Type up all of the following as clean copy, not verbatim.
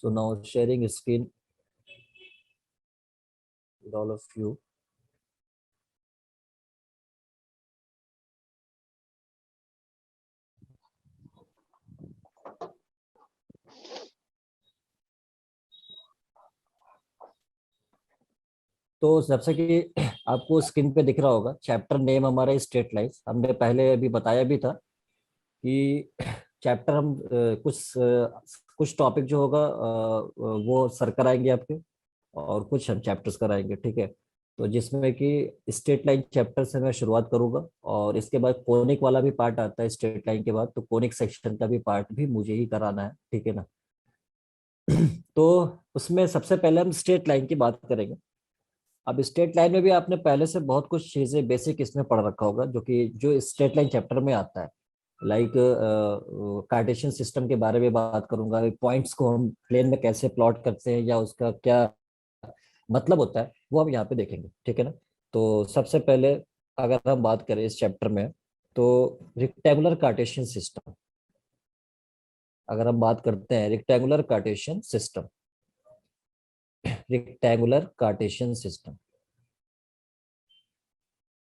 So now sharing screen with all of you. तो सबसे कि आपको स्क्रीन पे दिख रहा होगा चैप्टर नेम हमारा स्टेट लाइंस। हमने पहले अभी बताया भी था कि चैप्टर हम कुछ टॉपिक जो होगा वो सर कराएंगे आपके, और कुछ हम चैप्टर्स कराएंगे, ठीक है। तो जिसमें कि स्टेट लाइन चैप्टर से मैं शुरुआत करूंगा, और इसके बाद कोनिक वाला भी पार्ट आता है स्टेट लाइन के बाद, तो कोनिक सेक्शन का भी पार्ट भी मुझे ही कराना है, ठीक है ना। तो उसमें सबसे पहले हम स्टेट लाइन की बात करेंगे। अब स्टेट लाइन में भी आपने पहले से बहुत कुछ चीजें बेसिक इसमें पढ़ रखा होगा, जो कि जो स्टेट लाइन चैप्टर में आता है। लाइक कार्टेशियन सिस्टम के बारे में बात करूंगा, पॉइंट्स को हम प्लेन में कैसे प्लॉट करते हैं या उसका क्या मतलब होता है वो हम यहाँ पे देखेंगे, ठीक है ना। तो सबसे पहले अगर हम बात करें इस चैप्टर में, तो रेक्टेंगुलर कार्टेशियन सिस्टम, अगर हम बात करते हैं rectangular Cartesian system, rectangular Cartesian system,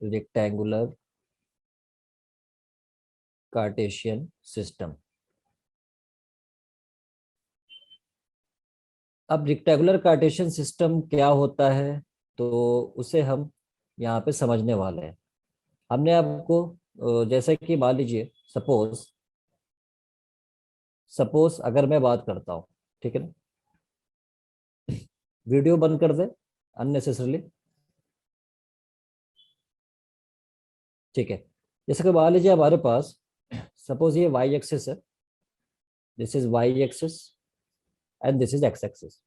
rectangular Cartesian system. अब रेक्टेंगुलर कार्टेशियन सिस्टम क्या होता है, तो उसे हम यहाँ पे समझने वाले हैं। हमने आपको जैसे कि मान लीजिए सपोज सपोज अगर मैं बात करता हूँ, ठीक है ना। वीडियो बंद कर दे अननेसेसरली, ठीक है। जैसे कि मान लीजिए हमारे पास सपोज ये वाई एक्सिस है, this is Y axis and this is X axis,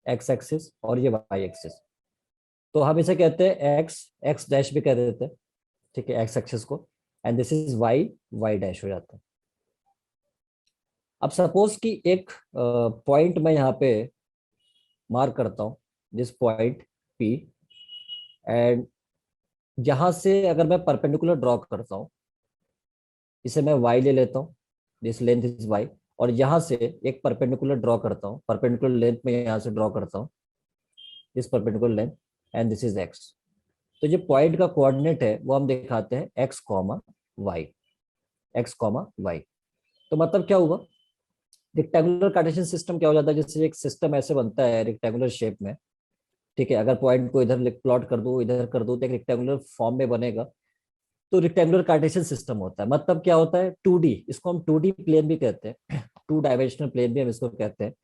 X axis और ये वाई एक्सिस। तो हम इसे कहते हैं एक्स, एक्स डैश भी कह देते हैं, ठीक है, एक्स एक्सिस को। And this is Y, Y dash हो जाता है। अब सपोज कि एक पॉइंट मैं यहाँ पे मार्क करता हूँ, दिस पॉइंट पी, एंड यहाँ से अगर मैं परपेंडिकुलर ड्रॉ करता हूँ, इसे मैं y ले लेता हूँ, दिस लेंथ इज y, और यहाँ से एक परपेंडिकुलर ड्रॉ करता हूँ, परपेंडिकुलर लेंथ में यहाँ से ड्रॉ करता हूँ, this perpendicular length, and this is x। तो जो पॉइंट का कोऑर्डिनेट है वो हम दिखाते हैं x comma Y, X comma Y. तो मतलब क्या हुआ, रेक्टेंगुलर कार्टेशियन सिस्टम क्या हो जाता है, जैसे एक सिस्टम ऐसे बनता है रेक्टेंगुलर शेप में, ठीक है। अगर पॉइंट को इधर प्लॉट कर दो, इधर कर दो, तो एक रेक्टेंगुलर फॉर्म में बनेगा। तो रेक्टेंगुलर कार्टेशियन सिस्टम होता है। मतलब क्या होता है, 2D, इसको हम 2D प्लेन भी कहते हैं, टू डायमेंशनल प्लेन भी हम इसको कहते हैं।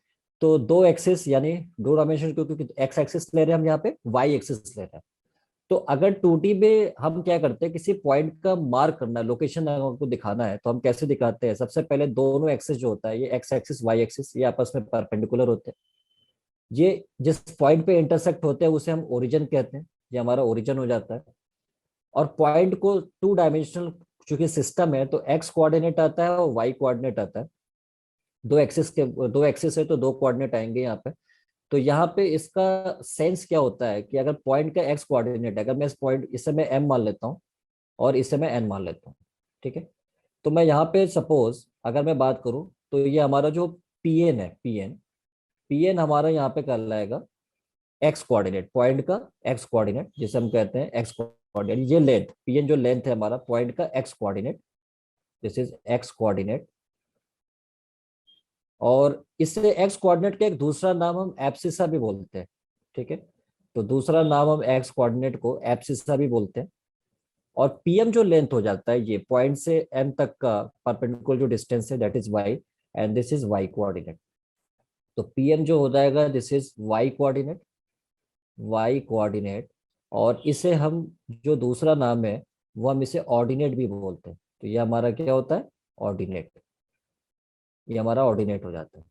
तो दो एक्सिस यानी दो डायमेंशन, क्योंकि एक्स एक्सिस ले रहे हैं हम यहाँ पे, वाई एक्सिस ले रहे हैं। तो अगर 2D में हम क्या करते हैं, किसी पॉइंट का मार्क करना, लोकेशन हमको दिखाना है, तो हम कैसे दिखाते हैं, सबसे पहले दोनों एक्सिस जो होता है, ये एक्स एक्सिस वाई एक्सिस, ये आपस में परपेंडिकुलर होते हैं। ये जिस पॉइंट पे इंटरसेक्ट होते हैं उसे हम ओरिजिन कहते हैं, ये हमारा ओरिजिन हो जाता है। और पॉइंट को टू डायमेंशनल चूंकि सिस्टम है, तो एक्स कोऑर्डिनेट आता है और वाई कोऑर्डिनेट आता है। दो एक्सिस है तो दो कोऑर्डिनेट आएंगे यहाँ पे। तो यहाँ पे इसका सेंस क्या होता है कि अगर पॉइंट का एक्स कोऑर्डिनेट है, अगर मैं इस पॉइंट, इसे मैं एम मान लेता हूँ और इसे मैं एन मान लेता हूँ, ठीक है। तो मैं यहाँ पे सपोज अगर मैं बात करूँ, तो ये हमारा जो पीएन है, पीएन, पीएन हमारा यहाँ पे कहलाएगा एक्स कोऑर्डिनेट, पॉइंट का एक्स कोऑर्डिनेट, जिसे हम कहते हैं एक्स कोऑर्डिनेट। ये लेंथ पीएन जो लेंथ है हमारा पॉइंट का x coordinate, this is x coordinate. और इससे एक्स कोऑर्डिनेट का एक दूसरा नाम हम एब्सिसा भी बोलते हैं, ठीक है। तो दूसरा नाम हम एक्स कोऑर्डिनेट को एब्सिसा भी बोलते हैं। और पीएम जो लेंथ हो जाता है, ये पॉइंट से एम तक का परपेंडिकुलर जो डिस्टेंस है, that is Y, and this is Y coordinate. तो पीएम जो हो जाएगा, this is Y coordinate, Y coordinate. और इसे हम, जो दूसरा नाम है वो हम इसे ऑर्डिनेट भी बोलते हैं। तो ये हमारा क्या होता है, ऑर्डिनेट, ये हमारा ऑर्डिनेट हो जाता है।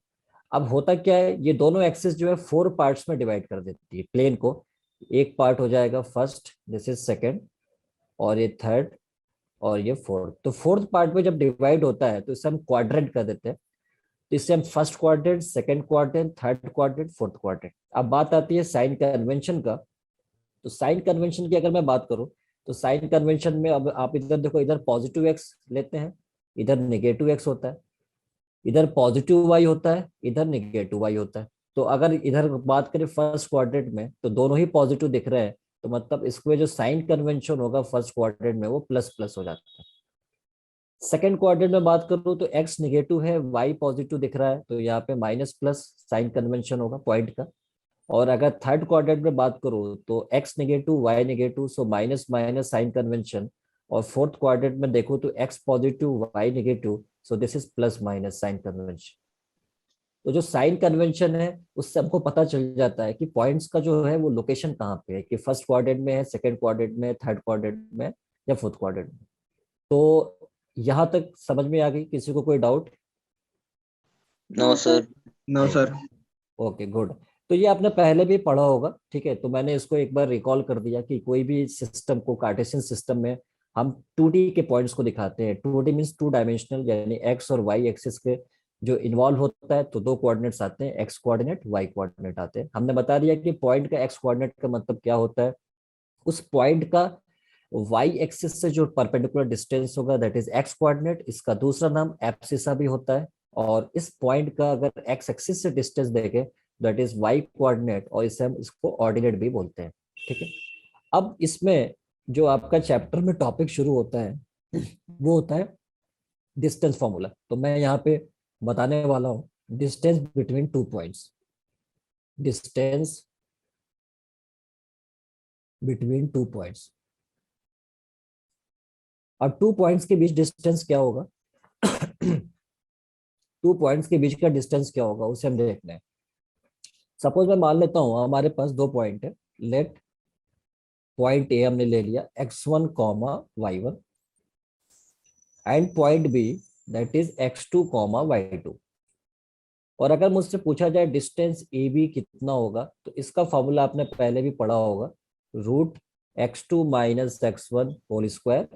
अब होता क्या है, ये दोनों एक्सिस जो है फोर पार्ट्स में डिवाइड कर देती है प्लेन को। एक पार्ट हो जाएगा फर्स्ट, दिस इज सेकंड, और ये थर्ड, और ये फोर्थ। तो फोर्थ पार्ट में जब डिवाइड होता है तो इसे हम क्वाड्रेंट कर देते हैं। तो इससे हम first quadrant, second quadrant, third quadrant, fourth quadrant. अब बात आती है साइन कन्वेंशन का। तो साइन कन्वेंशन की अगर मैं बात करूं, तो साइन कन्वेंशन में अब आप इधर देखो, इधर पॉजिटिव एक्स लेते हैं, इधर नेगेटिव एक्स होता है। इधर पॉजिटिव वाई होता है, इधर निगेटिव वाई होता है। तो अगर इधर बात करें फर्स्ट क्वाड्रेंट में तो दोनों ही पॉजिटिव दिख रहे हैं, तो मतलब इसमें जो साइन कन्वेंशन होगा फर्स्ट क्वाड्रेंट में वो प्लस प्लस हो जाता है। सेकेंड क्वाड्रेंट में बात करूँ तो एक्स निगेटिव है, वाई पॉजिटिव दिख रहा है, तो यहाँ पे माइनस प्लस साइन कन्वेंशन होगा पॉइंट का। और अगर थर्ड क्वाड्रेंट में बात करूँ तो X negative Y negative, so minus minus sign convention. और फोर्थ क्वाड्रेंट में देखो तो X positive Y negative, so this is plus minus sign convention. तो जो साइन कन्वेंशन है उससे हमको पता चल जाता है कि पॉइंट्स का जो है वो लोकेशन कहाँ पे है, कि फर्स्ट क्वाड्रेंट में है, सेकंड क्वाड्रेंट में, थर्ड क्वाड्रेंट में, या फोर्थ क्वाड्रेंट में। तो यहाँ तक समझ में आ गई, किसी को कोई doubt? No sir. No sir. Okay good. तो ये आपने पहले भी पढ़ा होगा, ठीक है, तो मैंने इसको एक बार रिकॉल कर दिया कि कोई भी सिस्टम को, कार्टेशियन सिस्टम में हम 2D के पॉइंट्स को दिखाते हैं। 2D मीन्स टू डायमेंशनल, यानी एक्स और वाई एक्सिस के जो इन्वॉल्व होता है, तो दो कोऑर्डिनेट्स आते हैं, एक्स कोऑर्डिनेट वाई कोऑर्डिनेट आते हैं। हमने बता दिया कि पॉइंट का एक्स कोऑर्डिनेट का मतलब क्या होता है। उस पॉइंट का वाई एक्सिस से जो परपेंडिकुलर डिस्टेंस होगा दैट इज एक्स कोऑर्डिनेट, इसका दूसरा नाम एब्सिसा भी होता है। और इस पॉइंट का अगर एक्स एक्सिस से डिस्टेंस देखें दैट इज वाई कोऑर्डिनेट, और इसे हम इसको ऑर्डिनेट भी बोलते हैं, ठीक है। अब इसमें जो आपका चैप्टर में टॉपिक शुरू होता है वो होता है डिस्टेंस फॉर्मूला। तो मैं यहाँ पे बताने वाला हूँ distance between two points, distance between two points. अब टू पॉइंट्स के बीच डिस्टेंस क्या होगा टू पॉइंट्स के बीच का डिस्टेंस क्या होगा उसे हम देखना है। सपोज मैं मान लेता हूँ हमारे पास दो पॉइंट है, लेट पॉइंट ए हमने ले लिया x1 comma y1, and point B that is x2 comma y2। और अगर मुझसे पूछा जाए डिस्टेंस ए बी कितना होगा, तो इसका फॉर्मूला आपने पहले भी पढ़ा होगा, root x2 minus x1 whole square,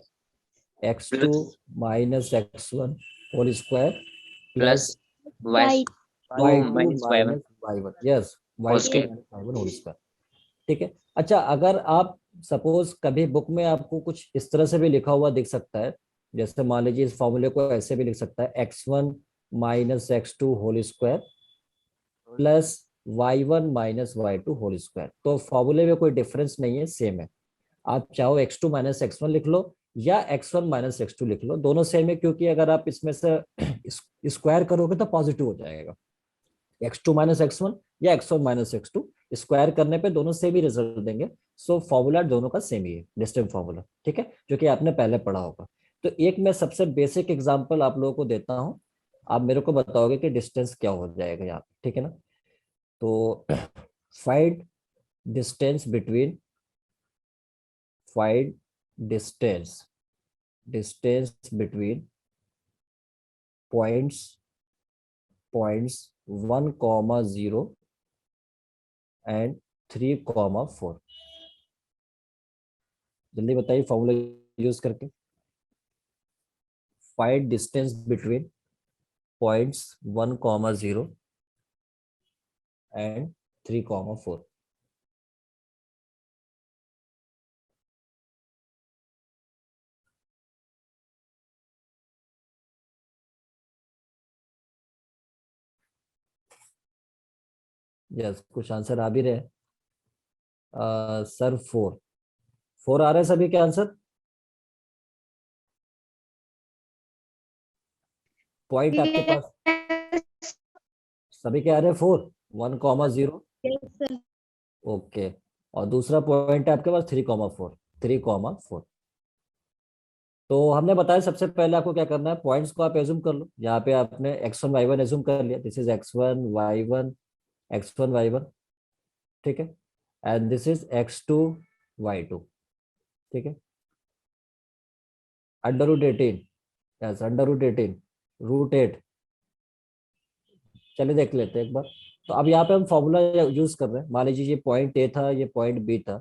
x2 minus x1 whole square plus plus Y two y2 minus Y one minus y1, yes, y2 उसके। माइनस y1 होल स्क्वायर, ठीक है। अच्छा, अगर आप सपोज कभी बुक में आपको कुछ इस तरह से भी लिखा हुआ दिख सकता है, जैसे मान लीजिए इस फॉर्मूले को ऐसे भी लिख सकता है, x1 minus x2 whole square plus y1 minus y2 whole square. तो फॉर्मूले में कोई डिफरेंस नहीं है, सेम है। आप चाहो x2 माइनस x1 लिख लो या x1 माइनस x2 लिख लो, दोनों सेम है, क्योंकि अगर आप इसमें से स्क्वायर करोगे तो पॉजिटिव हो जाएगा। x2 माइनस x1 या x1 माइनस x2 स्क्वायर करने पे दोनों सेम ही रिजल्ट देंगे। सो फॉर्मूला दोनों का सेम ही है, डिस्टेंस फॉर्मूला, ठीक है, जो कि आपने पहले पढ़ा होगा। तो एक मैं सबसे बेसिक एग्जांपल आप लोगों को देता हूं, आप मेरे को बताओगे कि डिस्टेंस क्या हो जाएगा यहाँ पे, ठीक है ना। तो find distance between, find distance, distance between points, points 1,0 and 3,4। जल्दी बताइए फॉर्मूला यूज करके। Find distance between points 1,0 and 3,4। Yes, कुछ आंसर आ भी रहे हैं। सर 4, 4 आ रहे हैं सभी के आंसर। पॉइंट आपके पास सभी के आ रहे हैं 4, 1,0। ओके, और दूसरा पॉइंट है आपके पास 3,4, 3,4। तो हमने बताया सबसे पहले आपको क्या करना है, पॉइंट्स को आप एज्यूम कर लो। यहाँ पे आपने x1 y1 एज्यूम कर लिया, this is x1 y1, x1 y1, ठीक है, and this is x2 y2, ठीक है। Under root 18, yes, under root 18, root 8। चलिए देख लेते हैं एक बार। तो अब यहाँ पे हम फॉर्मूला यूज कर रहे हैं, मान लीजिए ये पॉइंट ए था, ये पॉइंट बी था।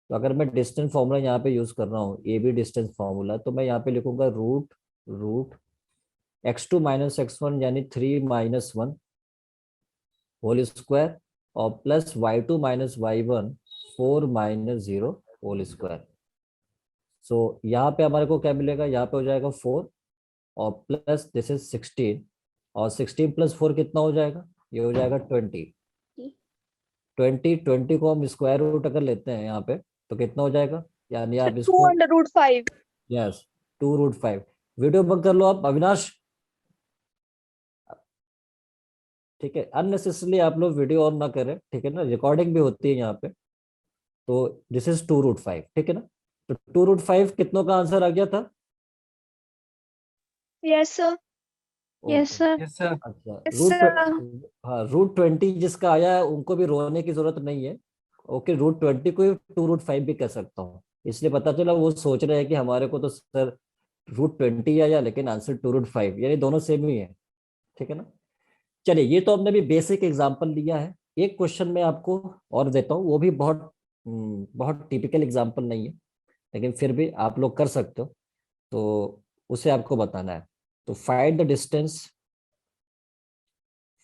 तो अगर मैं डिस्टेंस फॉर्मूला यहाँ पे यूज कर रहा हूँ, ए बी डिस्टेंस फॉर्मूला, तो मैं यहाँ पे लिखूंगा root, root x2 minus x1 यानी 3 - 1 होल स्क्वायर, और plus y2 minus y1 4 - 0 whole square. So यहाँ पे हमारे को क्या मिलेगा, यहाँ पे हो जाएगा 4, और प्लस दिस इज 16, और 16 + 4 कितना हो जाएगा, ये हो जाएगा 20। 20 को हम स्क्वायर रूट अगर लेते हैं यहाँ पे तो कितना हो जाएगा, यानी सर आप 2 इसको, अंडर रूट 5। यस 2√5। वीडियो बंद कर लो आप अविनाश, ठीक है, अननेसेसरली आप लोग वीडियो ऑन ना करें, ठीक है ना, रिकॉर्डिंग भी होती है यहाँ पे। तो दिस इज 2√5, ठीक है ना। तो 2√5 कितनों का आंसर आ गया था? Yes sir. Yes, okay, sir. Yes sir. अच्छा यस रूट, सर। हाँ √20 जिसका आया है उनको भी रोने की जरूरत नहीं है। ओके, √20 को 2√5 भी कह सकता हूँ, इसलिए पता चला वो सोच रहे हैं कि हमारे को तो सर √20 आया, लेकिन आंसर 2√5, यानी दोनों सेम ही है, ठीक है ना। चलिए, ये तो हमने भी बेसिक एग्जांपल लिया है। एक क्वेश्चन मैं आपको और देता हूँ, वो भी बहुत टिपिकल एग्जांपल नहीं है, लेकिन फिर भी आप लोग कर सकते हो, तो उसे आपको बताना है। तो find the distance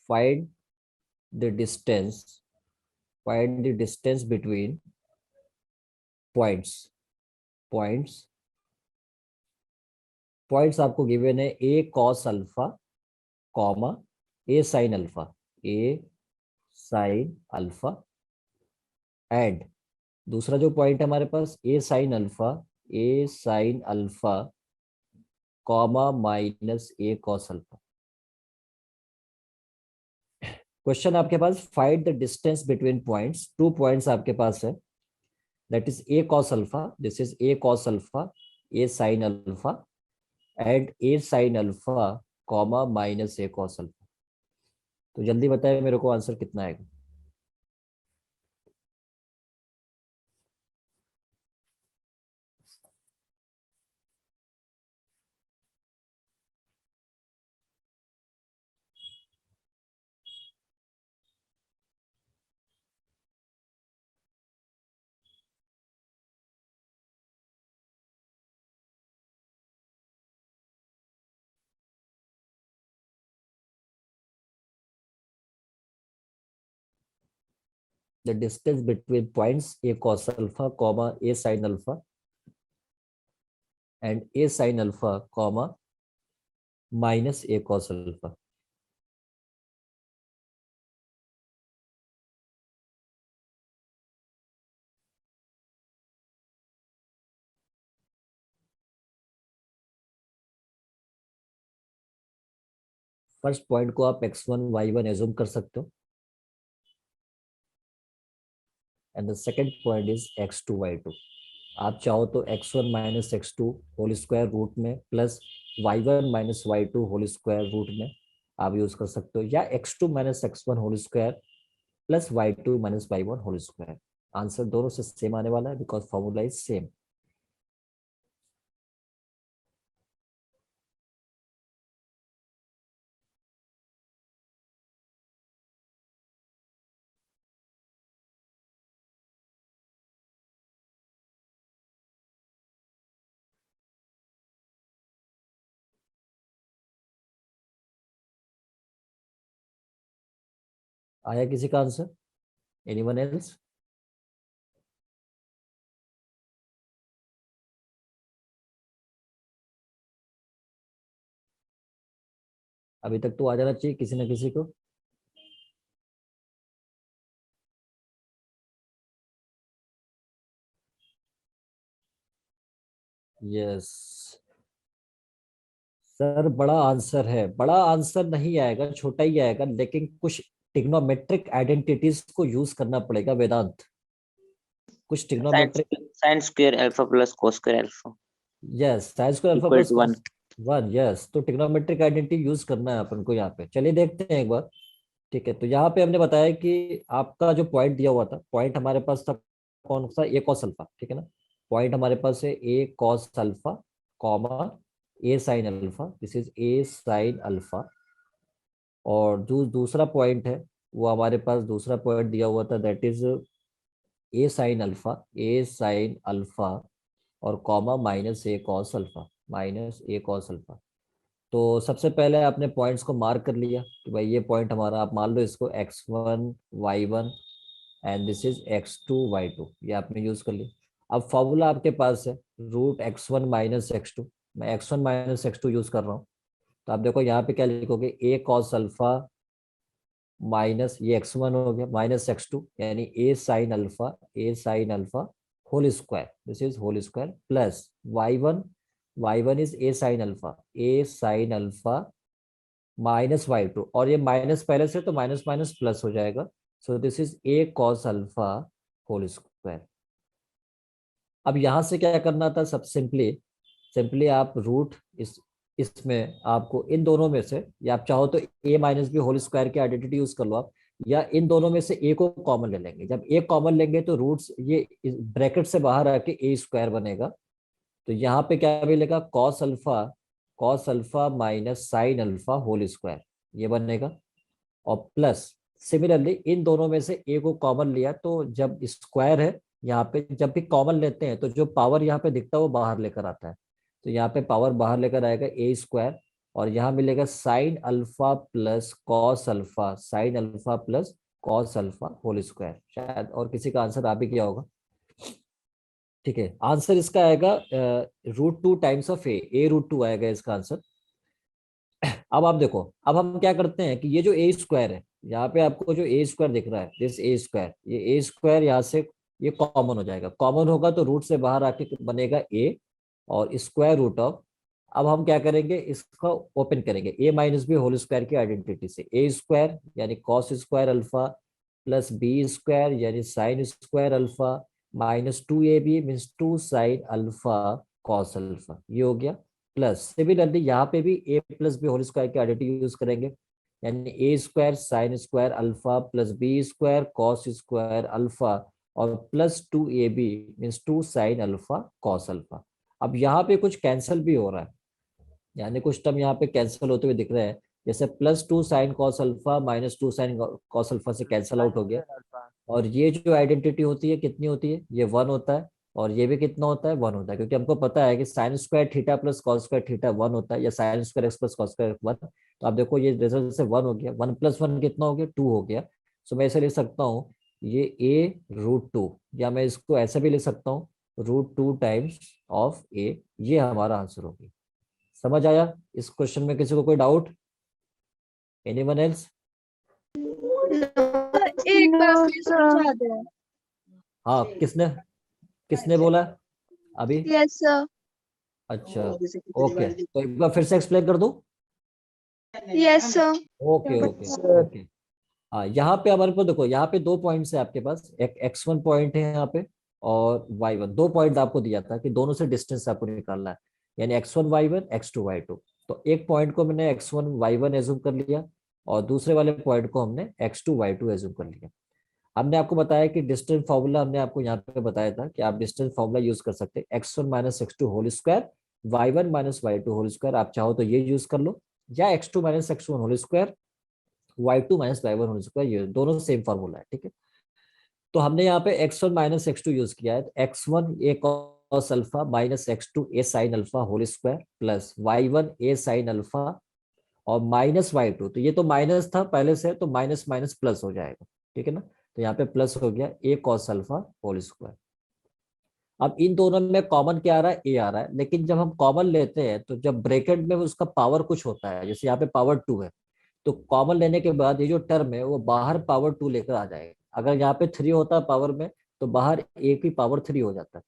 find the distance between points points आपको गिवन है a cos alpha comma a sin alpha and दूसरा जो पॉइंट है हमारे पास a sin alpha comma minus a cos alpha. Question आपके पास find the distance between points, 2 points आपके पास है, that is a cos alpha, this is a cos alpha, a sin alpha and a sin alpha comma minus a cos alpha. तो जल्दी बताए मेरे को आंसर कितना आएगा। The distance between points a cos alpha comma a sin alpha and a sin alpha comma minus a cos alpha। First point को आप x1 y1 assume कर सकते हो and the second point is x2 y2। आप चाहो तो x1 minus x2 whole square root में plus y1 minus y2 whole square root में आप यूज कर सकते हो, या x2 minus x1 whole square plus y2 minus y1 whole square. Answer दोनों से सेम आने वाला है बिकॉज फॉर्मूला इज सेम। आया किसी का आंसर? Anyone else? अभी तक तो आ जाना चाहिए किसी ना किसी को। यस सर, बड़ा आंसर है, बड़ा आंसर नहीं आएगा, छोटा ही आएगा, लेकिन कुछ टिग्नोमेट्रिक आइडेंटिटीज को यूज करना पड़ेगा वेदांत, कुछ trigonometric. Sin square alpha plus cos square alpha yes sign square alpha equal plus to 1. Cos 1, yes, तो टिग्नोमेट्रिक आइडेंटिटी यूज करना है अपन को यहाँ पे। चलिए देखते हैं एक बार, ठीक है। तो यहाँ पे हमने बताया कि आपका जो पॉइंट दिया हुआ था, पॉइंट हमारे पास था कौन सा, ए कॉस अल्फा, ठीक है ना। पॉइंट हमारे पास है a cos alpha comma a sine alpha, this is a sine alpha. और जो दूसरा पॉइंट है वो हमारे पास दूसरा पॉइंट दिया हुआ था, that is a sine alpha और कॉमा माइनस ए कॉस अल्फा। तो सबसे पहले आपने पॉइंट्स को मार्क कर लिया कि भाई ये पॉइंट हमारा, आप मान लो इसको x1 y1 and this is x2 y2, ये आपने यूज कर लिया। अब फॉर्मूला आपके पास है √x1 माइनस x2, मैं x1 माइनस x2 यूज कर रहा हूँ। तो आप देखो यहाँ पे क्या लिखोगे, ए कॉस अल्फा माइनस ये x1 हो गया माइनस x2 यानी a sine alpha whole square, this is whole square plus y1 is a sine alpha minus y2, और ये माइनस पहले से तो माइनस माइनस प्लस हो जाएगा, so this is a cos alpha whole square. अब यहां से क्या करना था, सब सिंपली आप रूट इसमें आपको इन दोनों में से, या आप चाहो तो ए माइनस बी होल स्क्वायर की आइडेंटिटी यूज कर लो आप, या इन दोनों में से ए को कॉमन ले लेंगे। जब ए कॉमन लेंगे तो रूट्स ये ब्रैकेट से बाहर आके ए स्क्वायर बनेगा। तो यहाँ पे क्या मिलेगा, cos alpha minus sine alpha whole square, ये बनेगा। और प्लस सिमिलरली इन दोनों में से ए को कॉमन लिया, तो जब स्क्वायर है यहाँ पे, जब भी कॉमन लेते हैं तो जो पावर यहाँ पे दिखता है वो बाहर लेकर आता है। तो यहाँ पे पावर बाहर लेकर आएगा ए स्क्वायर, और यहाँ मिलेगा sine alpha plus cos alpha, sine alpha plus cos alpha whole square. शायद और किसी का आंसर आप ही किया होगा। ठीक है, आंसर इसका आएगा √2 टाइम्स ऑफ ए √2 आएगा इसका आंसर। अब आप देखो, अब हम क्या करते हैं कि ये जो ए स्क्वायर है, यहाँ पे आपको जो ए स्क्वायर दिख रहा है, दिस ए स्क्वायर, ये ए स्क्वायर यहाँ से ये कॉमन हो जाएगा। कॉमन होगा तो रूट से बाहर आके बनेगा ए और स्क्वायर रूट ऑफ, अब हम क्या करेंगे, इसका ओपन करेंगे a minus b whole square की आइडेंटिटी से। ए स्क्वायर यानी cos square alpha plus b square यानी sine square alpha minus 2ab means 2 sine alpha cos alpha, ये हो गया। प्लस सिमिलरली यहाँ पे भी a plus b whole square की आइडेंटिटी यूज करेंगे, यानी a square sine square alpha plus b square cos square alpha और plus 2ab means 2 sine alpha cos alpha. अब यहाँ पे कुछ कैंसिल भी हो रहा है, यानी कुछ टर्म यहाँ पे कैंसिल होते हुए दिख रहे हैं, जैसे plus 2 sine cos alpha minus 2 sine cos alpha से कैंसिल आउट हो गया। और ये जो आइडेंटिटी होती है कितनी होती है, ये 1 होता है, और ये भी कितना होता है, 1 होता है, क्योंकि हमको पता है कि sign square theta plus cos square theta 1 होता है, या sine square x plus cos square 1। तो आप देखो ये रिजल्ट से 1 हो गया, 1 प्लस 1 कितना हो गया, 2 हो गया। सो मैं ऐसे लिख सकता हूँ ये a√2, या मैं इसको ऐसे भी लिख सकता हूँ √2 टाइम्स ऑफ a, ये हमारा आंसर हो गया। समझ आया इस क्वेश्चन में, किसी को कोई डाउट, एनीवन एल्स? एक बार फिर समझा दे। हाँ, किसने किसने बोला अभी? Yes sir. अच्छा, ओके, तो एक बार फिर से एक्सप्लेन कर दूं। Yes sir. Okay okay okay. हाँ, यहाँ पे हमारे पास देखो, यहाँ पे 2 पॉइंट्स है आपके पास, एक x1 पॉइंट है यहाँ पे और y1, 2 पॉइंट आपको दिया था कि दोनों से डिस्टेंस आपको निकालना है, यानी x1 y1 x2 y2। तो एक पॉइंट को मैंने x1 y1 एज्यूम कर लिया और दूसरे वाले पॉइंट को हमने x2 y2 एज्यूम कर लिया। हमने आपको बताया कि डिस्टेंस फॉर्मूला हमने आपको यहाँ पे बताया था कि आप डिस्टेंस फॉर्मूला यूज कर सकते हैं, x1 minus x2 whole square, y1 minus y2 whole square, आप चाहो तो ये यूज कर लो, या x2 minus x1 whole square y2 minus y1 whole square, ये दोनों सेम फॉर्मूला है। ठीक है, तो हमने यहाँ पे x1 माइनस x2 यूज किया है, x1 a cos alpha minus x2 a sine alpha whole square plus y1 a sine alpha और माइनस y2, तो ये तो माइनस था पहले से, तो माइनस माइनस प्लस हो जाएगा। ठीक है ना, तो यहाँ पे प्लस हो गया ए कॉस अल्फा होल स्क्वायर। अब इन दोनों में कॉमन क्या आ रहा है, ए आ रहा है, लेकिन जब हम कॉमन लेते हैं तो जब ब्रैकेट में उसका पावर कुछ होता है, जैसे यहाँ पे पावर 2 है, तो कॉमन लेने के बाद ये जो टर्म है वो बाहर पावर 2 लेकर आ जाएगा। अगर यहाँ पे 3 होता है पावर में, तो बाहर ए की पावर 3 हो जाता है।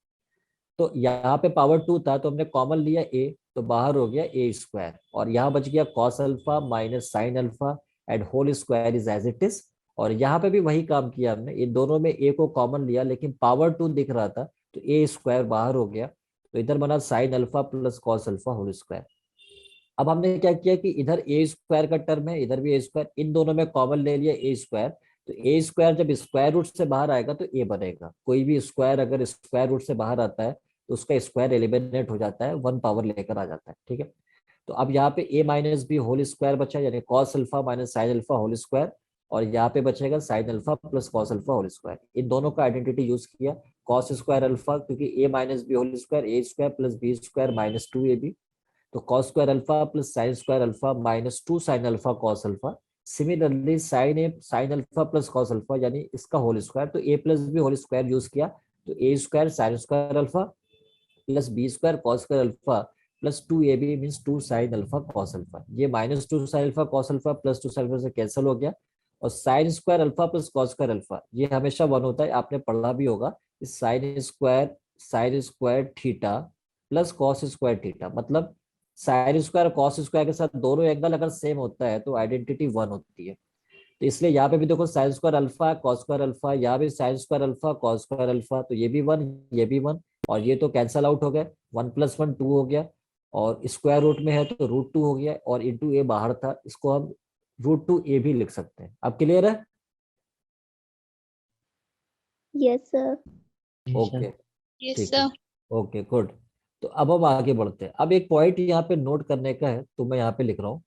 तो यहाँ पे पावर 2 था तो हमने कॉमन लिया ए, तो बाहर हो गया ए स्क्वायर, और यहाँ बच गया cos alpha minus sine alpha and whole square is as it is. और यहाँ पे भी वही काम किया हमने, इन दोनों में ए को कॉमन लिया लेकिन पावर 2 दिख रहा था, तो ए स्क्वायर बाहर हो गया, तो इधर बना sine alpha plus cos alpha whole square. अब हमने क्या किया कि इधर ए स्क्वायर का टर्म है, इधर भी ए स्क्वायर, इन दोनों में कॉमन ले लिया ए स्क्वायर, तो ए स्क्वायर जब स्क्वायर रूट से बाहर आएगा तो ए बनेगा। कोई भी स्क्वायर अगर स्क्वायर रूट से बाहर आता है तो उसका स्क्वायर एलिमिनेट हो जाता है, 1 पावर लेकर आ जाता है। ठीक है, तो अब यहाँ पे a minus b whole square बचा, यानी cos alpha minus sine alpha whole square, और यहाँ पे बचेगा sine alpha plus cos alpha whole square. इन दोनों का आइडेंटिटी यूज किया, कॉस स्क्वायर अल्फा क्योंकि a minus b whole square, a square plus b square minus 2ab, तो cos square alpha plus sine square alpha minus 2 sine alpha cos alpha. Similarly sine alpha plus cos alpha यानी इसका whole square, तो a plus b whole square use किया, तो a square sine square alpha plus b square cos square alpha plus 2ab means 2 sine alpha cos alpha. ये -2 sine alpha cos alpha plus 2 sine alpha से cancel हो गया, और sine square alpha plus cos square alpha ये हमेशा 1 होता है, आपने पढ़ा भी होगा। Sine square theta plus cos square theta, मतलब साइन स्क्वायर कॉस स्क्वायर के साथ दोनों एंगल अगर सेम होता है तो आइडेंटिटी 1 होती है। तो इसलिए यहाँ पे भी देखो sign square alpha cos square alpha, यहाँ भी sign square alpha cos square alpha, तो ये भी 1 ये भी 1, और ये तो कैंसल आउट हो गए, 1 + 1 2 हो गया, और स्क्वायर रूट में है तो √2 हो गया, और इंटू ए बाहर था, इसको हम √2a भी लिख सकते हैं। अब क्लियर है? Yes, sir. ओके Yes, ठीक sir. है, ओके गुड। तो अब हम आगे बढ़ते हैं। अब एक पॉइंट यहाँ पे नोट करने का है, तो मैं यहाँ पे लिख रहा हूँ,